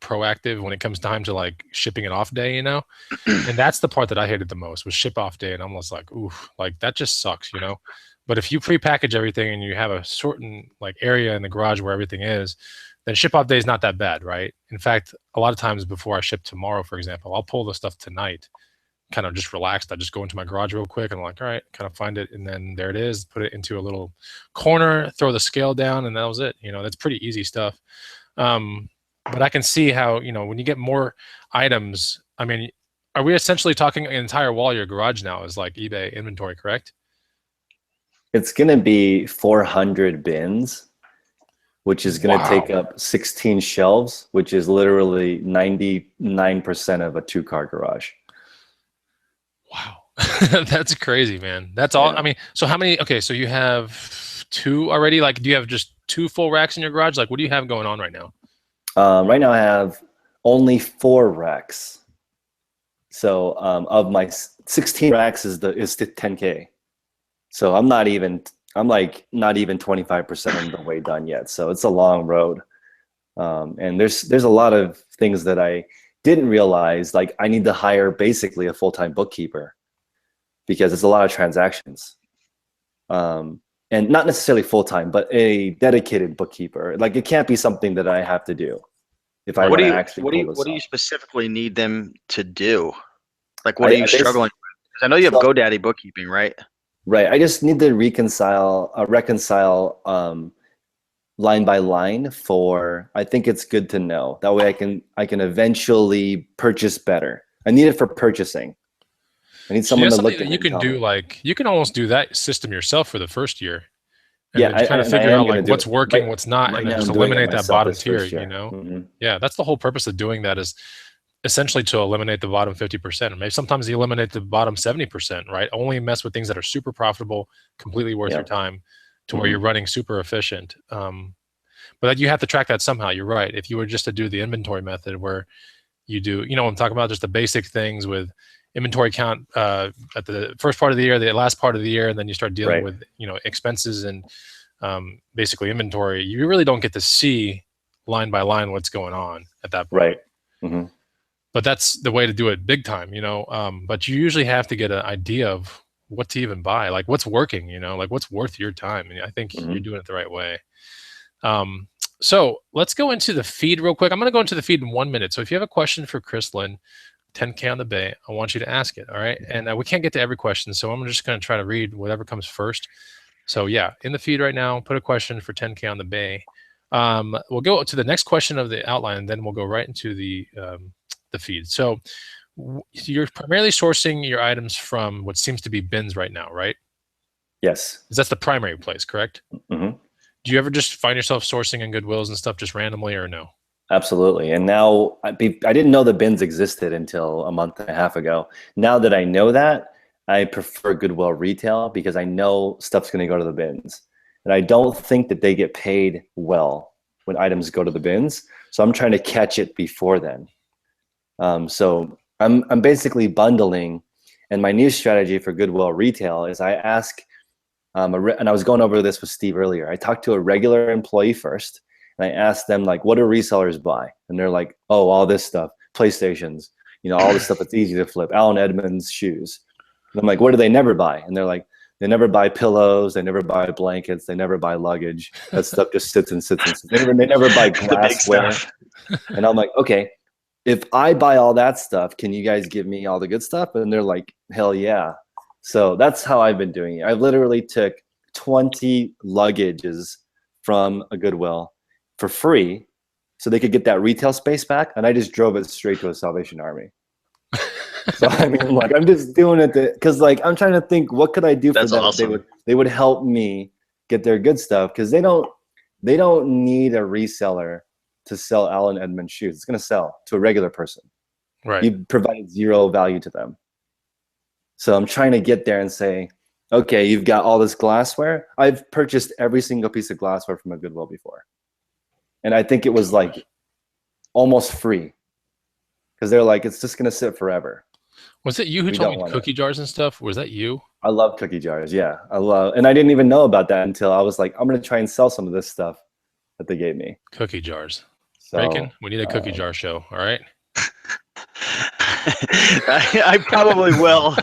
proactive when it comes time to like shipping it off day, you know. And that's the part that I hated the most, was ship off day, and I'm almost like, ooh, like that just sucks, you know. But if you pre-package everything and you have a certain like area in the garage where everything is, then ship off day is not that bad, right? In fact, a lot of times before I ship tomorrow, for example, I'll pull the stuff tonight, kind of just relaxed. I just go into my garage real quick and I'm like, all right, kind of find it, and then there it is, put it into a little corner, throw the scale down, and that was it. You know, that's pretty easy stuff. But I can see how, you know, when you get more items, I mean, are we essentially talking an entire wall of your garage now is like eBay inventory, correct? It's going to be 400 bins, which is going to take up 16 shelves, which is literally 99% of a 2-car garage. Wow. That's crazy, man. That's all. Yeah. I mean, so how many? Okay, so you have two already. Like, do you have just two full racks in your garage? Like, what do you have going on right now? Right now I have only 4 racks. So of my 16 racks is the 10K. So I'm like not even 25% of the way done yet. So it's a long road. And there's a lot of things that I didn't realize. Like I need to hire basically a full-time bookkeeper because it's a lot of transactions. And not necessarily full-time, but a dedicated bookkeeper. Like it can't be something that I have to do if I want to actually pull this what do you off. specifically need them to do? Like, what are you struggling with? 'Cause I know you have So, GoDaddy bookkeeping, right? right. I just need to reconcile line by line for, I think it's good to know. That way I can eventually purchase better. I need it for purchasing. I need So someone that's to something look that at it you and can tell do. me. Like, you can almost do that system yourself for the first year, and Yeah, then kind of and I figure am out going to like do what's it. working, what's not, Right and then now just I'm doing it eliminate that myself bottom this tier. first year. Mm-hmm. Yeah, that's the whole purpose of doing that, is essentially to eliminate the bottom 50%. Or maybe sometimes you eliminate the bottom 70%, right? Only mess with things that are super profitable, completely worth Yeah. your time, to where Mm-hmm. you're running super efficient. But you have to track that somehow. You're right. If you were just to do the inventory method where you do, you know what I'm talking about, just the basic things with inventory count at the first part of the year, the last part of the year, and then you start dealing Right. with, expenses and basically inventory, you really don't get to see line by line what's going on at that point. Right. Mm-hmm. But that's the way to do it big time, but you usually have to get an idea of what to even buy, like what's working, like what's worth your time. And I think Mm-hmm. you're doing it the right way. So let's go into the feed real quick. I'm going to go into the feed in 1 minute. So if you have a question for Chris Lynn, 10K on the Bay, I want you to ask it. All right. And we can't get to every question, so I'm just going to try to read whatever comes first. So yeah, in the feed right now, put a question for 10K on the Bay. We'll go to the next question of the outline, and then we'll go right into the feed. So you're primarily sourcing your items from what seems to be bins right now, right? Yes. That's the primary place, correct? Mm-hmm. Do you ever just find yourself sourcing in Goodwills and stuff just randomly, or no? Absolutely. And now I didn't know the bins existed until a month and a half ago. Now that I know that, I prefer Goodwill retail because I know stuff's going to go to the bins. And I don't think that they get paid well when items go to the bins. So I'm trying to catch it before then. So I'm basically bundling. And my new strategy for Goodwill retail is I ask, and I was going over this with Steve earlier. I talked to a regular employee first. And I asked them, like, what do resellers buy? And they're like, oh, all this stuff, PlayStations, all this stuff that's easy to flip, Allen Edmonds shoes. And I'm like, what do they never buy? And they're like, they never buy pillows, they never buy blankets, they never buy luggage. That stuff just sits and sits and sits. They never buy The big glassware. stuff. And I'm like, okay, if I buy all that stuff, can you guys give me all the good stuff? And they're like, hell yeah. So that's how I've been doing it. I literally took 20 luggages from a Goodwill for free so they could get that retail space back, and I just drove it straight to a Salvation Army. So I mean, like, I'm just doing it because like I'm trying to think, what could I do for That's them? awesome. They would help me get their good stuff, because they don't need a reseller to sell Allen Edmonds shoes. It's going to sell to a regular person. Right. You provide zero value to them. So I'm trying to get there and say, okay, you've got all this glassware. I've purchased every single piece of glassware from a Goodwill before. And I think it was like almost free, because they're like, it's just going to sit forever. Was it you who told me cookie jars and stuff? Was that you? I love cookie jars. Yeah, and I didn't even know about that until I was like, I'm going to try and sell some of this stuff that they gave me. Cookie jars. So, Bacon, we need a cookie jar show. All right. I probably will.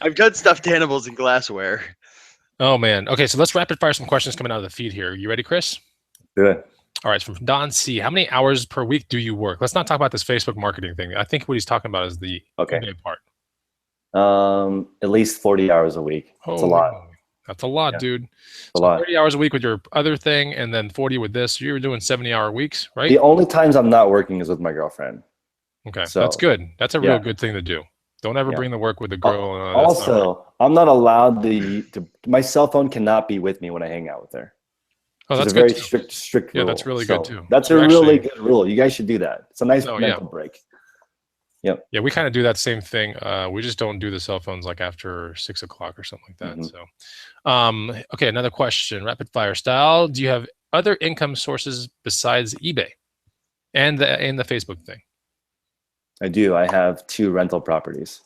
I've done stuffed animals in glassware. Oh man. Okay, so let's rapid fire some questions coming out of the feed here. You ready, Chris? Good. All right, from Don C. How many hours per week do you work? Let's not talk about this Facebook marketing thing. I think what he's talking about is the eBay part. At least 40 hours a week. That's a lot. That's a lot, dude. A lot. 30 hours a week with your other thing, and then 40 with this. So you were doing 70-hour weeks, right? The only times I'm not working is with my girlfriend. Okay, so that's good. That's a real good thing to do. Don't ever bring the work with the girl. Also, I'm not allowed my cell phone cannot be with me when I hang out with her. Oh, that's a very strict rule. Yeah, that's really good too. That's a really good rule. You guys should do that. It's a nice mental break. Yep. Yeah, we kind of do that same thing. We just don't do the cell phones like after 6 o'clock or something like that. Mhm. So, okay, another question, rapid fire style. Do you have other income sources besides eBay and the Facebook thing? I do. I have 2 rental properties.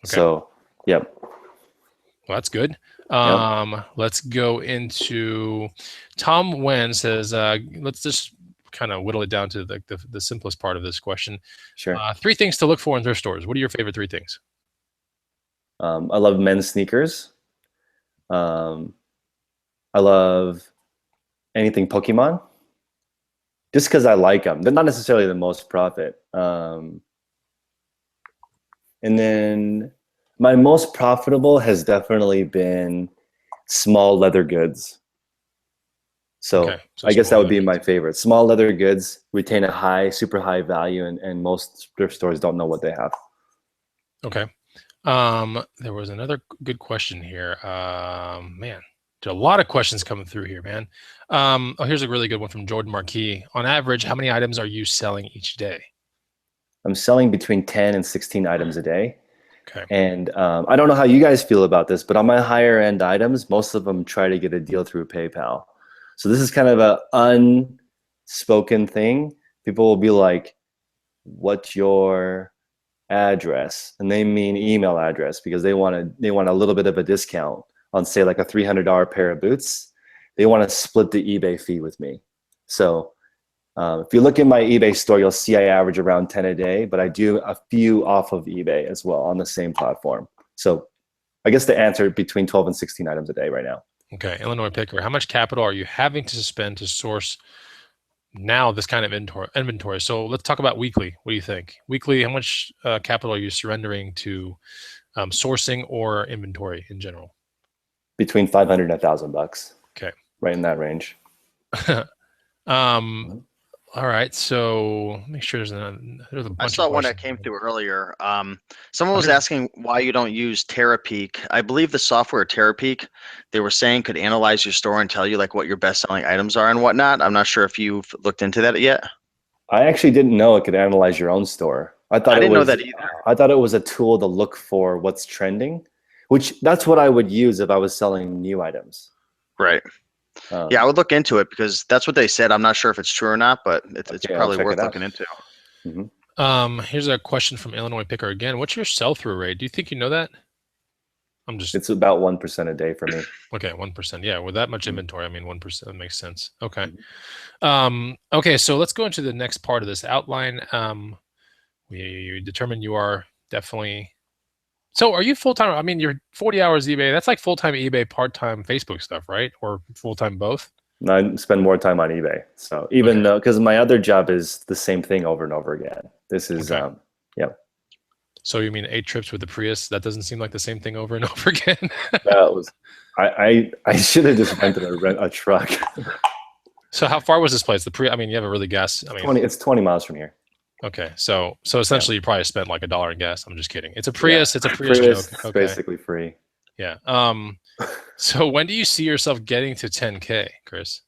Okay. So, yep. Well, that's good. Yep. Let's go into Tom Wen says, let's just kind of whittle it down to the simplest part of this question. Sure. 3 things to look for in thrift stores. What are your favorite 3 things? I love men's sneakers. Um, I love anything Pokemon, just because I like them. They're not necessarily the most profit. And then my most profitable has definitely been small leather goods. So, Okay, so I guess that small would be leather my goods. favorite. Small leather goods retain a super high value, and most thrift stores don't know what they have. Okay. There was another good question here. Man, there are a lot of questions coming through here, man. Oh, here's a really good one from Jordan Marquis. On average, how many items are you selling each day? I'm selling between 10 and 16 items a day. Okay. And I don't know how you guys feel about this, but on my higher end items, most of them try to get a deal through PayPal. So this is kind of an unspoken thing. People will be like, "What's your address?" And they mean email address, because they want a little bit of a discount on, say, like a $300 pair of boots. They want to split the eBay fee with me. So if you look in my eBay store, you'll see I average around 10 a day, but I do a few off of eBay as well on the same platform. So I guess the answer, between 12 and 16 items a day right now. Okay. Illinois Picker, how much capital are you having to spend to source now this kind of inventory? So let's talk about weekly. What do you think? Weekly, how much capital are you surrendering to sourcing or inventory in general? Between 500 and $1,000. Okay. Right in that range. All right. So make sure there's a bunch I of saw one that questions. came through earlier. Someone was here's- asking why you don't use Terapeak. I believe the software Terapeak, they were saying, could analyze your store and tell you like what your best selling items are and whatnot. I'm not sure if you've looked into that yet. I actually didn't know it could analyze your own store. I thought I it didn't know was that either. I thought it was a tool to look for what's trending, which that's what I would use if I was selling new items. Right. Yeah, I would look into it because that's what they said. I'm not sure if it's true or not, but it's Okay, I'll probably check worth it out. looking into. Here's a question from Illinois Picker again. What's your sell-through rate? Do you think you know that? It's about 1% a day for me. Okay, 1%. Yeah, with that much inventory, I mean 1%, that makes sense. Okay. Mhm. Okay, so let's go into the next part of this outline. You determined you are definitely. So are you full-time? I mean, you're 40 hours eBay. That's like full-time eBay, part-time Facebook stuff, right? Or full-time both? I spend more time on eBay. So even Okay. though, because my other job is the same thing over and over again. This is, Okay. yeah. So you mean 8 trips with the Prius? That doesn't seem like the same thing over and over again. That was, I should have just rented a truck. So how far was this place? The Prius, I mean, you have a really gas. I mean, It's 20 miles from here. okay. So essentially you probably spent like $1 in gas. I'm just kidding. It's a Prius. Yeah. It's a Prius joke. It's Okay. basically free. Yeah. So when do you see yourself getting to 10K, Chris?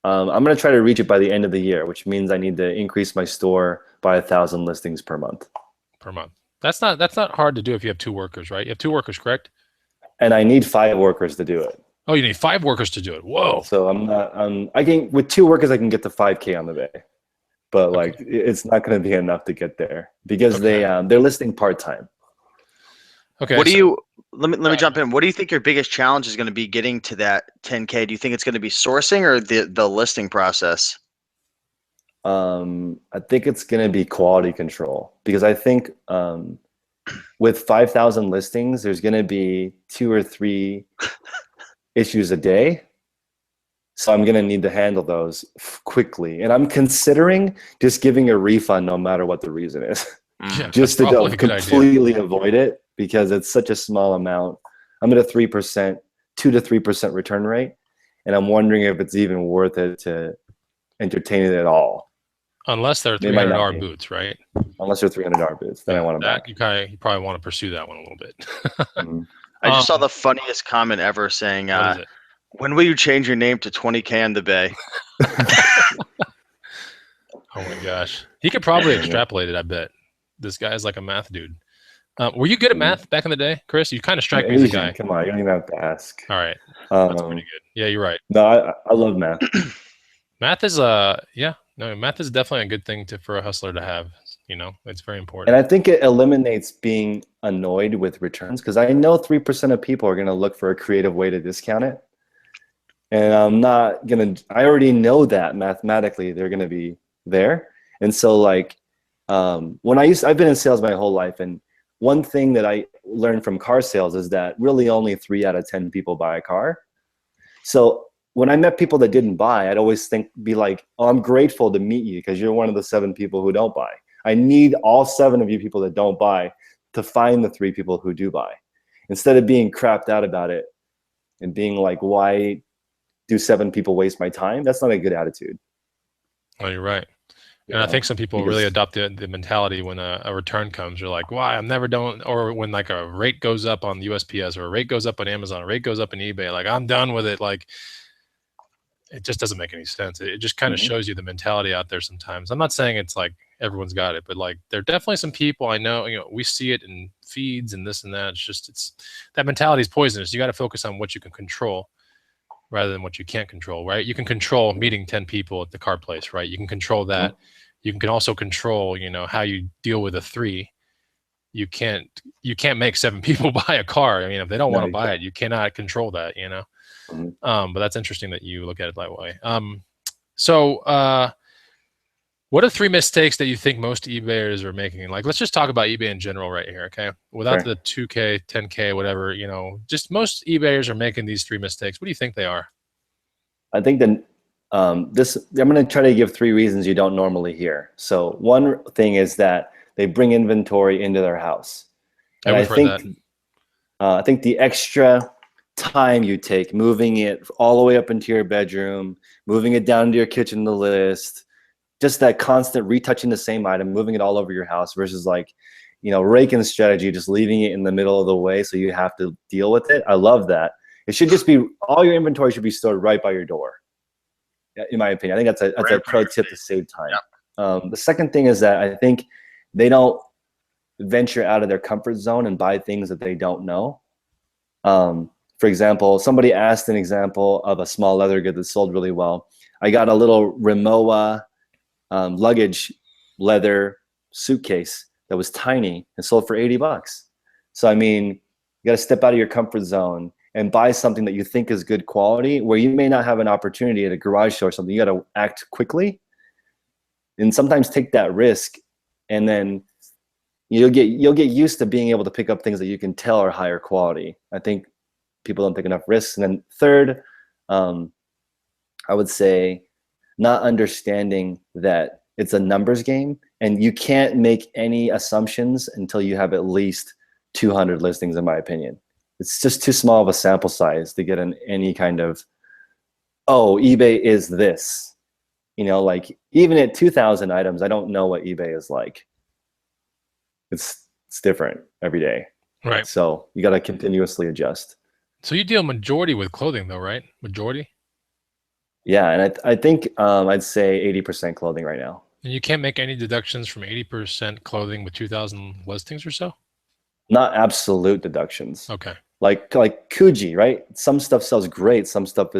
I'm going to try to reach it by the end of the year, which means I need to increase my store by 1,000 listings per month. Per month. That's not hard to do if you have 2 workers, right? You have 2 workers, correct? And I need 5 workers to do it. Oh, you need 5 workers to do it. Whoa. So with 2 workers, I can get to 5K on the bay, but Okay. like it's not going to be enough to get there because they're listing part-time. Okay. What do you let me jump in. What do you think your biggest challenge is going to be getting to that 10K? Do you think it's going to be sourcing or the listing process? I think it's going to be quality control, because I think with 5,000 listings, there's going to be 2 or 3 issues a day. So I'm going to need to handle those quickly. And I'm considering just giving a refund no matter what the reason is. Yeah, Just to probably a good idea. completely avoid it, because it's such a small amount. I'm at a 3%, 2 to 3% return rate. And I'm wondering if it's even worth it to entertain it at all. Unless they're They might not $300 be. boots, right? Unless they're $300 boots, then I want them That back. you probably want to pursue that one a little bit. Mhm. I just saw the funniest comment ever saying, What is it? when will you change your name to 20K on the Bay? Oh my gosh. He could probably extrapolate it, I bet. this guy is like a math dude. Were you good at math back in the day, Chris? You kind of I'm strike me as a Asian. guy. Come on, you don't even have to ask. All right, that's pretty Um, good. Yeah, you're right. no, I love math. Math is math is definitely a good thing for a hustler to have. You know, it's very important. And I think it eliminates being annoyed with returns, because I know 3% of people are going to look for a creative way to discount it. And I'm not going to, I already know that mathematically they're going to be there. And so like, I've been in sales my whole life. And one thing that I learned from car sales is that really only 3 out of 10 people buy a car. So when I met people that didn't buy, I'd always be like, oh, I'm grateful to meet you because you're one of the 7 people who don't buy. I need all 7 of you people that don't buy to find the 3 people who do buy. Instead of being crapped out about it and being like, why do 7 people waste my time? That's not a good attitude. Oh, you're right. And I think some people really adopt the mentality when a return comes. You're like, why? I'm never done. Or when like a rate goes up on USPS or a rate goes up on Amazon, a rate goes up on eBay, like I'm done with it. Like it just doesn't make any sense. It just kind of shows you the mentality out there sometimes. I'm not saying it's like everyone's got it, but like there are definitely some people I know, we see it in feeds and this and that. It's that mentality is poisonous. You got to focus on what you can control rather than what you can't control, right? You can control meeting 10 people at the car place, right? You can control that. You can also control, how you deal with a 3. You can't make 7 people buy a car. I mean, if they don't want to buy it, you cannot control that, But that's interesting that you look at it that way. What are 3 mistakes that you think most eBayers are making? Like, let's just talk about eBay in general right here, okay? Without the 2K, 10K, whatever, just most eBayers are making these 3 mistakes. What do you think they are? I think that I'm going to try to give 3 reasons you don't normally hear. So one thing is that they bring inventory into their house. And I think the extra time you take moving it all the way up into your bedroom, moving it down to your kitchen to list, just that constant retouching the same item, moving it all over your house versus like, rake-in strategy, just leaving it in the middle of the way so you have to deal with it. I love that. It should just be, all your inventory should be stored right by your door, in my opinion. I think that's a pro tip to save time. Yep. The second thing is that I think they don't venture out of their comfort zone and buy things that they don't know. For example, somebody asked an example of a small leather good that sold really well. I got a little Rimowa luggage leather suitcase that was tiny and sold for $80. So, I mean, you got to step out of your comfort zone and buy something that you think is good quality where you may not have an opportunity at a garage show or something. You got to act quickly and sometimes take that risk, and then you'll get used to being able to pick up things that you can tell are higher quality. I think people don't take enough risks. And then third, I would say not understanding that it's a numbers game and you can't make any assumptions until you have at least 200 listings, in my opinion. It's just too small of a sample size to get any kind of, oh, eBay is this. Like even at 2,000 items, I don't know what eBay is like. It's different every day. Right. So you got to continuously adjust. So you deal majority with clothing though, right? Majority? Yeah, and I think I'd say 80% clothing right now. And you can't make any deductions from 80% clothing with 2,000 listings or so? Not absolute deductions. Okay. Like Kuji, right? Some stuff sells great, some stuff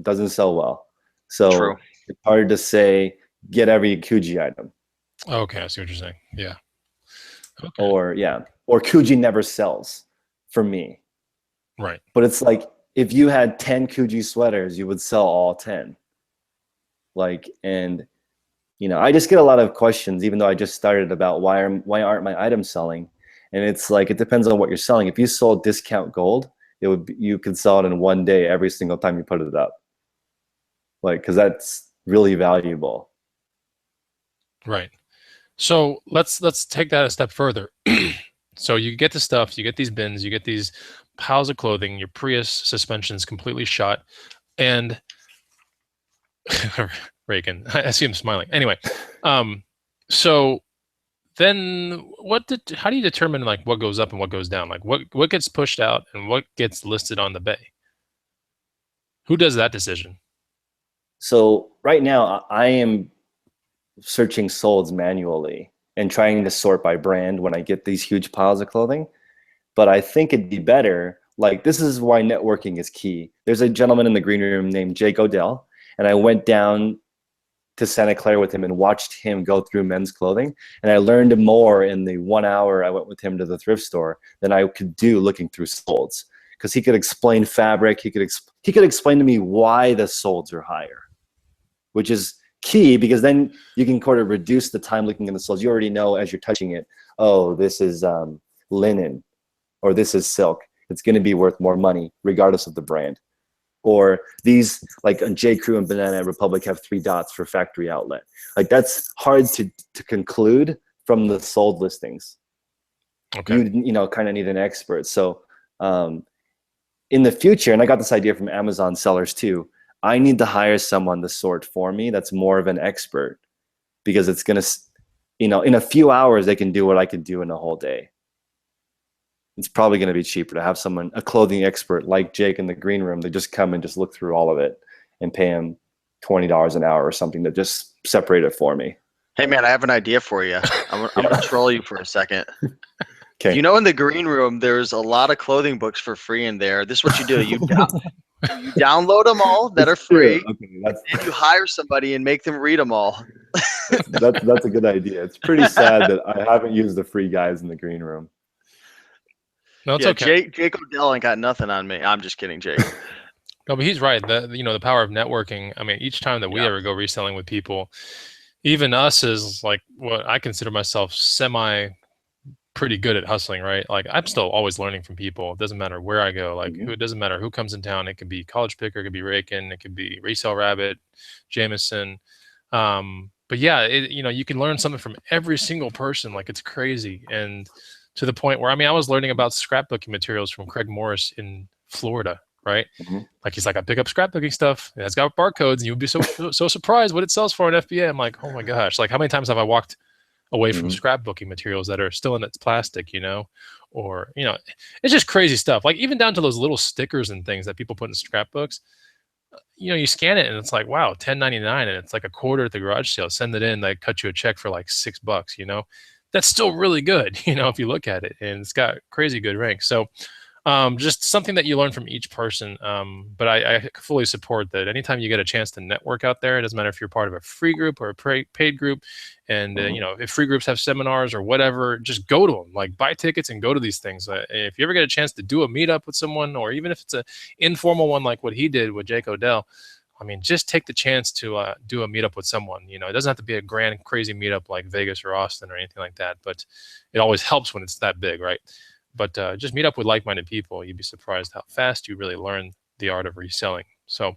doesn't sell well. So True. It's hard to say get every Kuji item. Okay, I see what you're saying. Yeah. Okay. Or Kuji never sells for me. Right. But it's like if you had 10 Kuji sweaters, you would sell all 10. And I just get a lot of questions, even though I just started, about why aren't my items selling? And it's like, it depends on what you're selling. If you sold discount gold, you could sell it in one day every single time you put it up. Because that's really valuable. Right. So let's take that a step further. So you get the stuff, you get these bins, you get these piles of clothing, your Prius suspension's completely shot, and Reagan, I see him smiling. Anyway, so then how do you determine like what goes up and what goes down? Like what gets pushed out and what gets listed on the bay? Who does that decision? So right now I am searching solds manually, and trying to sort by brand when I get these huge piles of clothing. But I think it'd be better. Like, this is why networking is key. There's a gentleman in the green room named Jake Odell, and I went down to Santa Clara with him and watched him go through men's clothing. And I learned more in the 1 hour I went with him to the thrift store than I could do looking through solds, because he could explain fabric. He could explain to me why the solds are higher, which is key, because then you can kind of reduce the time looking in the solds. You already know as you're touching it, oh, this is linen, or this is silk. It's going to be worth more money regardless of the brand. Or these, like J. Crew and Banana Republic, have 3 dots for factory outlet. Like, that's hard to conclude from the sold listings. Okay. You know, kind of need an expert. So in the future, and I got this idea from Amazon sellers too, I need to hire someone to sort for me that's more of an expert, because it's going to, you know, in a few hours, they can do what I could do in a whole day. It's probably going to be cheaper to have someone, a clothing expert like Jake in the green room, to just come and just look through all of it and pay him $20 an hour or something to just separate it for me. Hey man, I have an idea for you. I'm gonna troll you for a second. Okay. You know, in the green room, there's a lot of clothing books for free in there. This is what you do. You download them all that are free, Okay, and you hire somebody and make them read them all. that's a good idea. It's pretty sad that I haven't used the free guys in the green room. No, it's okay. Jake Odell ain't got nothing on me. I'm just kidding, Jake. No, but he's right. The power of networking. I mean, each time that we ever go reselling with people, even us as like what I consider myself semi pretty good at hustling, right? Like, I'm still always learning from people. It doesn't matter where I go. Like, it doesn't matter who comes in town. It could be College Picker, it could be Rakin, it could be Resell Rabbit, Jameson. But yeah, you can learn something from every single person. Like, it's crazy. And to the point where, I mean, I was learning about scrapbooking materials from Craig Morris in Florida, right? Like, he's like, I pick up scrapbooking stuff. It's got barcodes, and you would be so surprised what it sells for in FBA. I'm like, oh my gosh! Like, how many times have I walked away from scrapbooking materials that are still in its plastic, or it's just crazy stuff. Like, even down to those little stickers and things that people put in scrapbooks. You scan it and it's like, wow, $10.99, and it's like a quarter at the garage sale. Send it in, they cut you a check for like $6. That's still really good, if you look at it, and it's got crazy good ranks. So just something that you learn from each person. But I fully support that anytime you get a chance to network out there, it doesn't matter if you're part of a free group or a paid group. And, if free groups have seminars or whatever, just go to them, like, buy tickets and go to these things. If you ever get a chance to do a meetup with someone, or even if it's an informal one, like what he did with Jake Odell, I mean, just take the chance to do a meetup with someone. It doesn't have to be a grand, crazy meetup like Vegas or Austin or anything like that, but it always helps when it's that big, right? But just meet up with like-minded people. You'd be surprised how fast you really learn the art of reselling. So,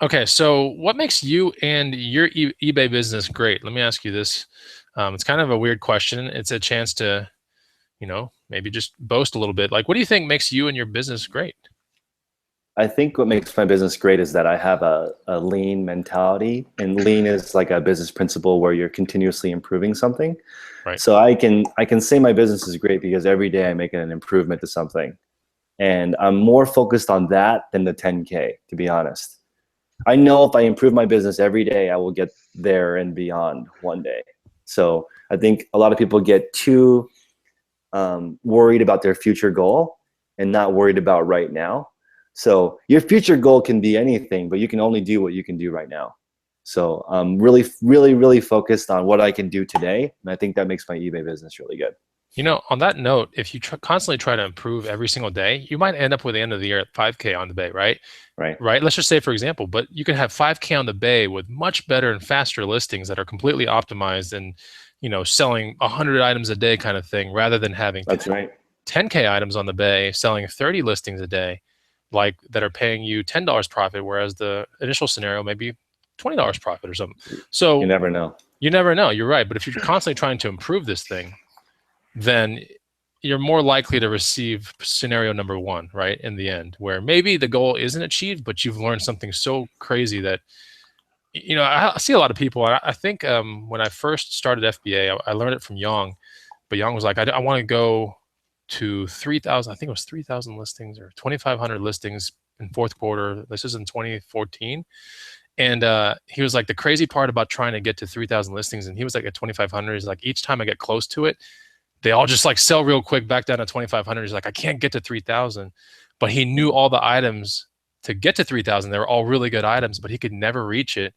okay, so what makes you and your eBay business great? Let me ask you this. It's kind of a weird question. It's a chance to, maybe just boast a little bit. Like, what do you think makes you and your business great? I think what makes my business great is that I have a lean mentality, and lean is like a business principle where you're continuously improving something. Right. So I can say my business is great because every day I'm making an improvement to something, and I'm more focused on that than the 10K, to be honest. I know if I improve my business every day, I will get there and beyond one day. So I think a lot of people get too worried about their future goal and not worried about right now. So your future goal can be anything, but you can only do what you can do right now. So I'm really, really, really focused on what I can do today. And I think that makes my eBay business really good. On that note, if you constantly try to improve every single day, you might end up with the end of the year at 5K on the bay, right? Right. Let's just say, for example, but you can have 5K on the bay with much better and faster listings that are completely optimized and, selling 100 items a day kind of thing, rather than having 10K items on the bay selling 30 listings a day, like, that are paying you $10 profit, whereas the initial scenario may be $20 profit or something. So you never know. You never know. You're right. But if you're constantly trying to improve this thing, then you're more likely to receive scenario number one, right? In the end, where maybe the goal isn't achieved, but you've learned something so crazy that, I see a lot of people. I think when I first started FBA, I learned it from Young, but Young was like, I want to go to 3,000. I think it was 3,000 listings or 2,500 listings in fourth quarter. This is in 2014. And he was like, the crazy part about trying to get to 3,000 listings, and he was like at 2,500. He's like, each time I get close to it, they all just like sell real quick back down to 2,500. He's like, I can't get to 3,000. But he knew all the items to get to 3,000. They were all really good items, but he could never reach it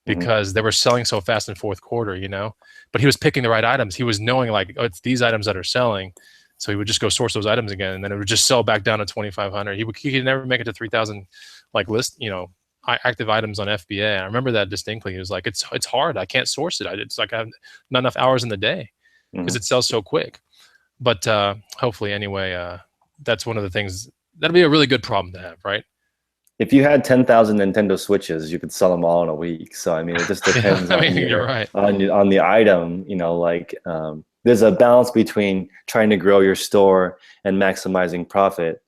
because they were selling so fast in fourth quarter, you know. But he was picking the right items. He was knowing like, oh, it's these items that are selling. So he would just go source those items again, and then it would just sell back down to 2,500. He could never make it to 3,000 like list, you know, active items on FBA. I remember that distinctly. He was like, it's hard. I can't source it. It's like I have not enough hours in the day because it sells so quick. But hopefully, anyway, that's one of the things that'll be a really good problem to have, right? If you had 10,000 Nintendo Switches, you could sell them all in a week. So I mean, it just depends you're right. on the item. You know, like there's a balance between trying to grow your store and maximizing profit.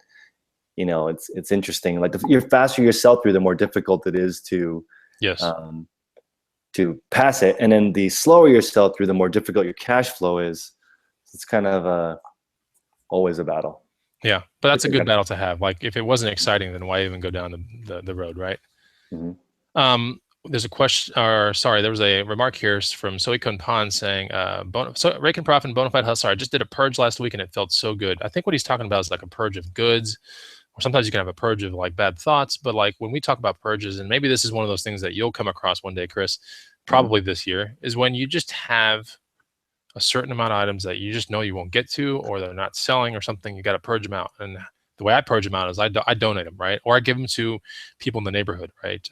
You know, it's interesting. Like the faster you sell through, the more difficult it is to pass it, and then the slower you sell through, the more difficult your cash flow is. It's kind of always a battle. Yeah, but that's a good battle to have. Like, if it wasn't exciting, then why even go down the road, right? There's a question, or sorry, there was a remark here from Silicon Pond saying, Rake and Profit and Bonafide Hustler, I just did a purge last week and it felt so good. I think what he's talking about is like a purge of goods, or sometimes you can have a purge of like bad thoughts. But like when we talk about purges, and maybe this is one of those things that you'll come across one day, Chris, probably this year, is when you just have a certain amount of items that you just know you won't get to, or they're not selling or something. You got to purge them out. And the way I purge them out is I donate them, right? Or I give them to people in the neighborhood, right?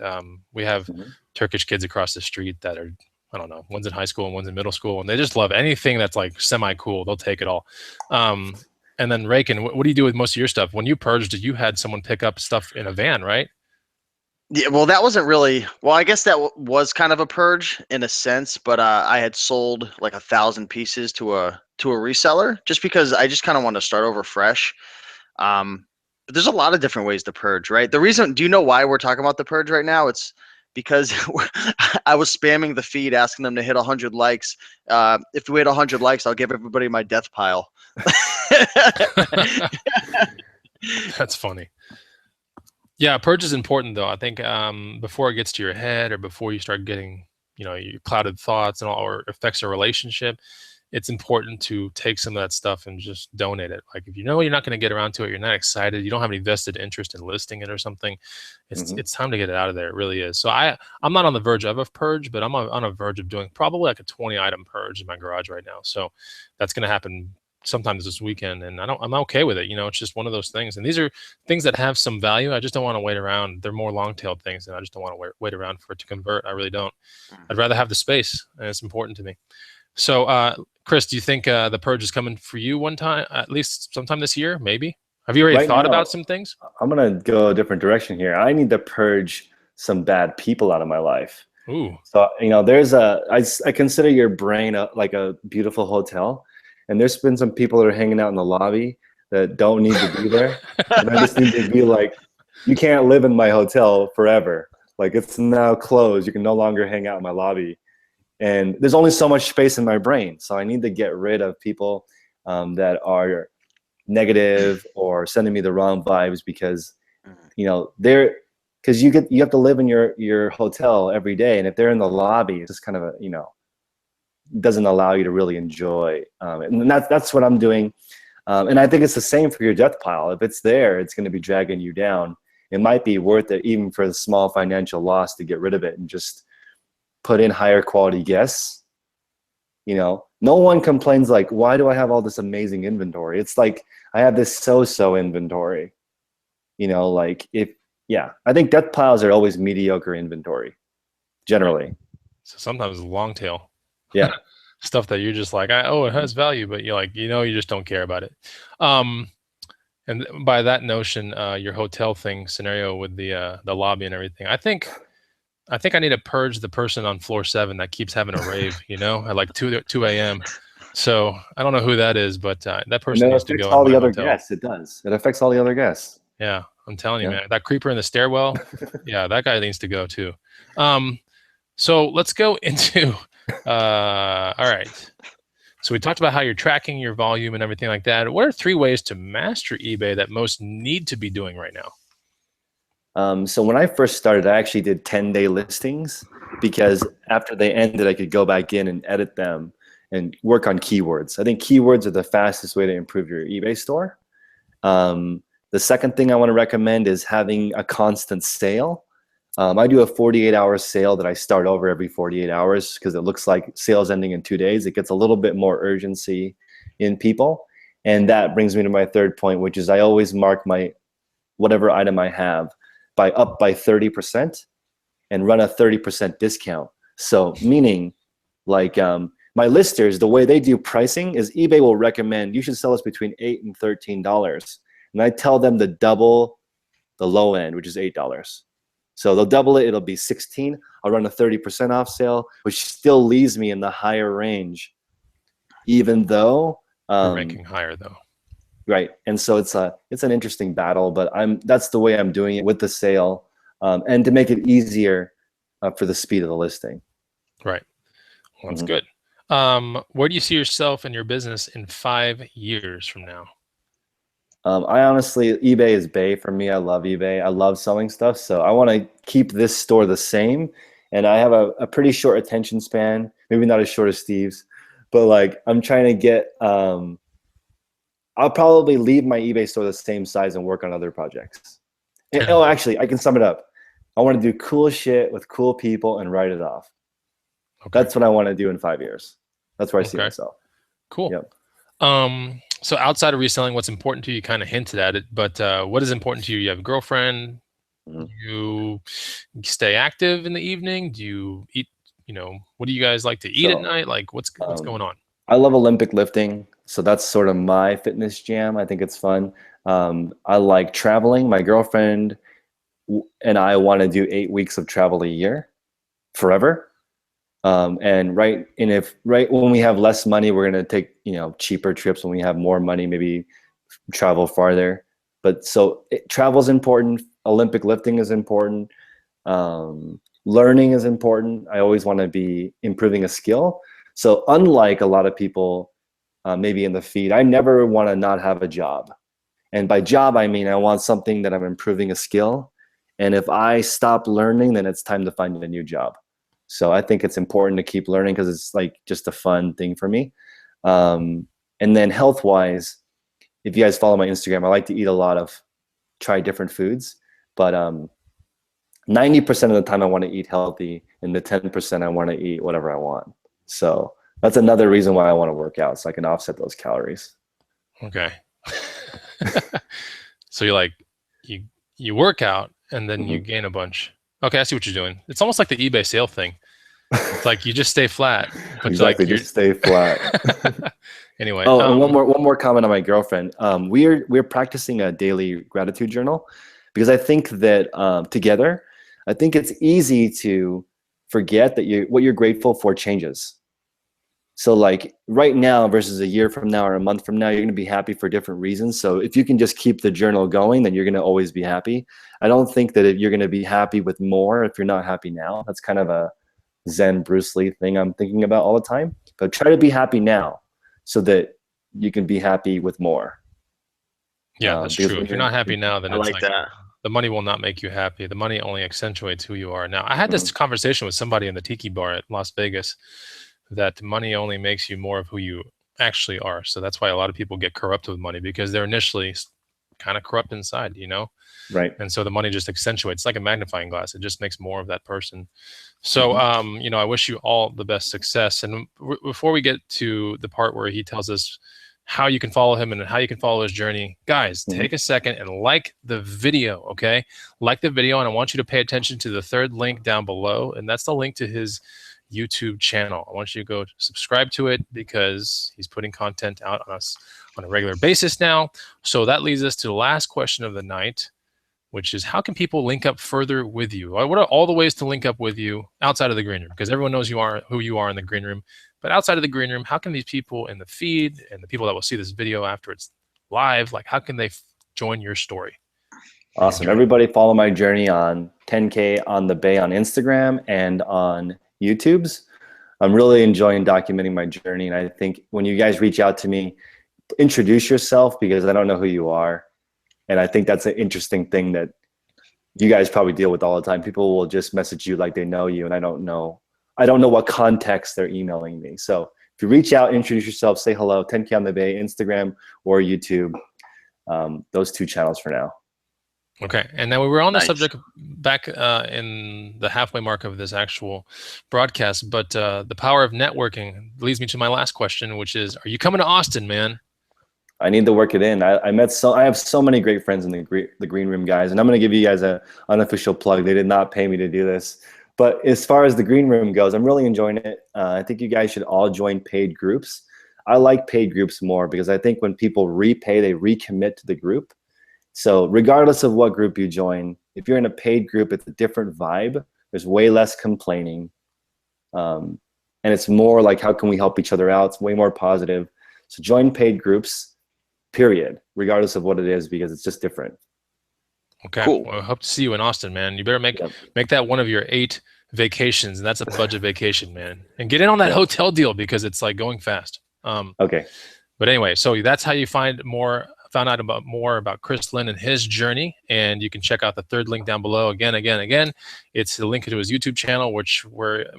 We have Turkish kids across the street that are, I don't know, one's in high school and one's in middle school, and they just love anything that's like semi-cool. They'll take it all. And then Raken, what do you do with most of your stuff? When you purged, you had someone pick up stuff in a van, right? Yeah, well, that wasn't really. Well, I guess that was kind of a purge in a sense, but I had sold like 1,000 pieces to a reseller just because I just kind of want to start over fresh. But there's a lot of different ways to purge, right? The reason, do you know why we're talking about the purge right now? It's because I was spamming the feed asking them to hit 100 likes. If we hit 100 likes, I'll give everybody my death pile. That's funny. Yeah, purge is important though. I think before it gets to your head, or before you start getting, you know, your clouded thoughts and all, or affects a relationship, it's important to take some of that stuff and just donate it. Like if you know you're not going to get around to it, you're not excited, you don't have any vested interest in listing it or something, it's time to get it out of there. It really is. So I'm not on the verge of a purge, but I'm on a verge of doing probably like a 20 item purge in my garage right now. So that's going to happen sometimes this weekend, and I'm okay with it. You know, it's just one of those things. And these are things that have some value. I just don't want to wait around. They're more long-tailed things, and I just don't want to wait around for it to convert. I really don't. I'd rather have the space, and it's important to me. So, Chris, do you think the purge is coming for you one time, at least sometime this year? Maybe. Have you already thought about some things? I'm gonna go a different direction here. I need to purge some bad people out of my life. Ooh. So you know, I consider your brain like a beautiful hotel. And there's been some people that are hanging out in the lobby that don't need to be there. And I just need to be like, you can't live in my hotel forever. Like, it's now closed. You can no longer hang out in my lobby. And there's only so much space in my brain. So I need to get rid of people that are negative or sending me the wrong vibes, because, you know, because you have to live in your hotel every day. And if they're in the lobby, it's just kind of a, you know, doesn't allow you to really enjoy, and that's what I'm doing. And I think it's the same for your death pile. If it's there, it's going to be dragging you down. It might be worth it, even for the small financial loss, to get rid of it and just put in higher quality guests. You know, no one complains like, why do I have all this amazing inventory? It's like, I have this so-so inventory. You know, like I think death piles are always mediocre inventory, generally. So sometimes long tail. Yeah. Stuff that you're just like, it has value, but you're like, you know, you just don't care about it. And by that notion, your hotel thing scenario with the lobby and everything, I think I need to purge the person on floor 7 that keeps having a rave, you know, at like 2 a.m. So I don't know who that is, but that person needs to go. All the other guests, it does. It affects all the other guests. Yeah, I'm telling you, man. That creeper in the stairwell, yeah, that guy needs to go too. So let's go into. All right. So we talked about how you're tracking your volume and everything like that. What are 3 ways to master eBay that most need to be doing right now? So when I first started, I actually did 10-day listings because after they ended, I could go back in and edit them and work on keywords. I think keywords are the fastest way to improve your eBay store. The second thing I want to recommend is having a constant sale. I do a 48-hour sale that I start over every 48 hours because it looks like sales ending in 2 days. It gets a little bit more urgency in people. And that brings me to my third point, which is I always mark my whatever item I have up by 30% and run a 30% discount. So meaning like my listers, the way they do pricing is eBay will recommend you should sell us between $8 and $13. And I tell them to double the low end, which is $8. So they'll double it, it'll be 16. I'll run a 30% off sale, which still leaves me in the higher range, even though You're ranking higher though. right. And so it's an interesting battle, but that's the way I'm doing it with the sale, and to make it easier for the speed of the listing. Right. Well, that's good. Where do you see yourself and your business in 5 years from now? I honestly, eBay is Bay for me. I love eBay. I love selling stuff. So I want to keep this store the same. And I have a pretty short attention span, maybe not as short as Steve's, but like I'm trying to get, I'll probably leave my eBay store the same size and work on other projects. And, oh, actually, I can sum it up. I want to do cool shit with cool people and write it off. Okay. That's what I want to do in 5 years. That's where I see myself. Cool. Yep. So outside of reselling, what's important to you? You kind of hinted at it, but what is important to you? You have a girlfriend. You stay active in the evening. Do you eat? What do you guys like to eat at night? Like, what's going on? I love Olympic lifting, so that's sort of my fitness jam. I think it's fun. I like traveling. My girlfriend and I want to do 8 weeks of travel a year, forever. And right when we have less money, we're going to take, cheaper trips. When we have more money, maybe travel farther. But so travel is important. Olympic lifting is important. Learning is important. I always want to be improving a skill. So unlike a lot of people, maybe in the feed, I never want to not have a job. And by job, I mean, I want something that I'm improving a skill. And if I stop learning, then it's time to find a new job. So I think it's important to keep learning because it's like just a fun thing for me. And then health-wise, if you guys follow my Instagram, I like to eat a lot try different foods. But 90% of the time I want to eat healthy, and the 10% I want to eat whatever I want. So that's another reason why I want to work out, so I can offset those calories. Okay. So you work out and then you gain a bunch. Okay, I see what you're doing. It's almost like the eBay sale thing. It's like you just stay flat. Exactly, just stay flat. Anyway. Oh, and one more comment on my girlfriend. We're practicing a daily gratitude journal because I think that together, I think it's easy to forget that what you're grateful for changes. So like right now versus a year from now or a month from now, you're going to be happy for different reasons. So if you can just keep the journal going, then you're going to always be happy. I don't think that you're going to be happy with more if you're not happy now. That's kind of a Zen Bruce Lee thing I'm thinking about all the time. But try to be happy now so that you can be happy with more. Yeah, that's true. If you're not happy now, then it's like that. The money will not make you happy. The money only accentuates who you are. Now, I had this conversation with somebody in the tiki bar at Las Vegas that money only makes you more of who you actually are. So that's why a lot of people get corrupt with money, because they're initially kind of corrupt inside, Right. And so the money just accentuates. It's like a magnifying glass. It just makes more of that person. So, I wish you all the best success. And before we get to the part where he tells us how you can follow him and how you can follow his journey, guys, take a second and like the video, okay? Like the video, and I want you to pay attention to the third link down below, and that's the link to his YouTube channel. I want you to go subscribe to it because he's putting content out on us on a regular basis now. So that leads us to the last question of the night, which is, how can people link up further with you? What are all the ways to link up with you outside of the green room? Because everyone knows who you are in the green room. But outside of the green room, how can these people in the feed and the people that will see this video after it's live, like how can they join your story? Awesome. Everybody follow my journey on 10kOnTheBay on Instagram and on YouTube's. I'm really enjoying documenting my journey. And I think when you guys reach out to me, introduce yourself because I don't know who you are. And I think that's an interesting thing that you guys probably deal with all the time. People will just message you like they know you, and I don't know what context they're emailing me. So if you reach out, introduce yourself, say hello, 10K on the Bay, Instagram or YouTube, those 2 channels for now. Okay, and now we were on the Nice. subject back in the halfway mark of this actual broadcast, but the power of networking leads me to my last question, which is, are you coming to Austin, man? I need to work it in. I have so many great friends in the green room, guys, and I'm going to give you guys an unofficial plug. They did not pay me to do this, but as far as the green room goes, I'm really enjoying it. I think you guys should all join paid groups. I like paid groups more because I think when people repay, they recommit to the group. So regardless of what group you join, if you're in a paid group, it's a different vibe. There's way less complaining. And it's more like, how can we help each other out? It's way more positive. So join paid groups, period, regardless of what it is, because it's just different. Okay, Cool. well, I hope to see you in Austin, man. You better make that one of your 8 vacations, and that's a budget vacation, man. And get in on that hotel deal because it's like going fast. Okay. But anyway, so that's how you found out more about Chris Lynn and his journey, and you can check out the 3rd link down below. Again, it's the link to his YouTube channel,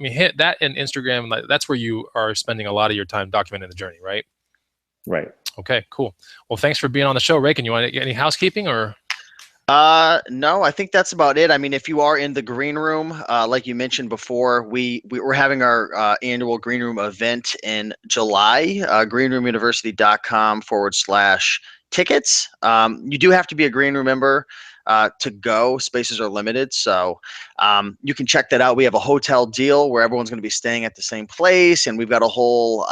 hit that, and Instagram. That's where you are spending a lot of your time documenting the journey, right? Right. Okay, cool. Well, thanks for being on the show, Ray. Can you want to get any housekeeping or? No, I think that's about it. I mean, if you are in the green room, like you mentioned before, we're having our annual green room event in July. greenroomuniversity.com/tickets. You do have to be a green room member to go. Spaces are limited, so you can check that out. We have a hotel deal where everyone's going to be staying at the same place, and we've got a whole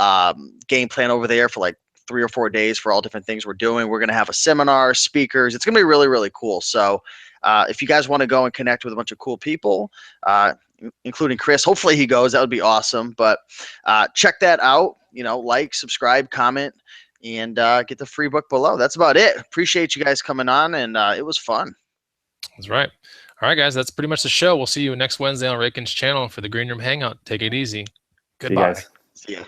game plan over there for like 3 or 4 days for all different things we're doing. We're going to have a seminar, speakers. It's going to be really, really cool. So if you guys want to go and connect with a bunch of cool people, including Chris, hopefully he goes. That would be awesome. But check that out. Like, subscribe, comment, and get the free book below. That's about it. Appreciate you guys coming on, and it was fun. That's right. All right, guys, that's pretty much the show. We'll see you next Wednesday on Rakin's channel for the Green Room Hangout. Take it easy. Goodbye. See you guys. See ya.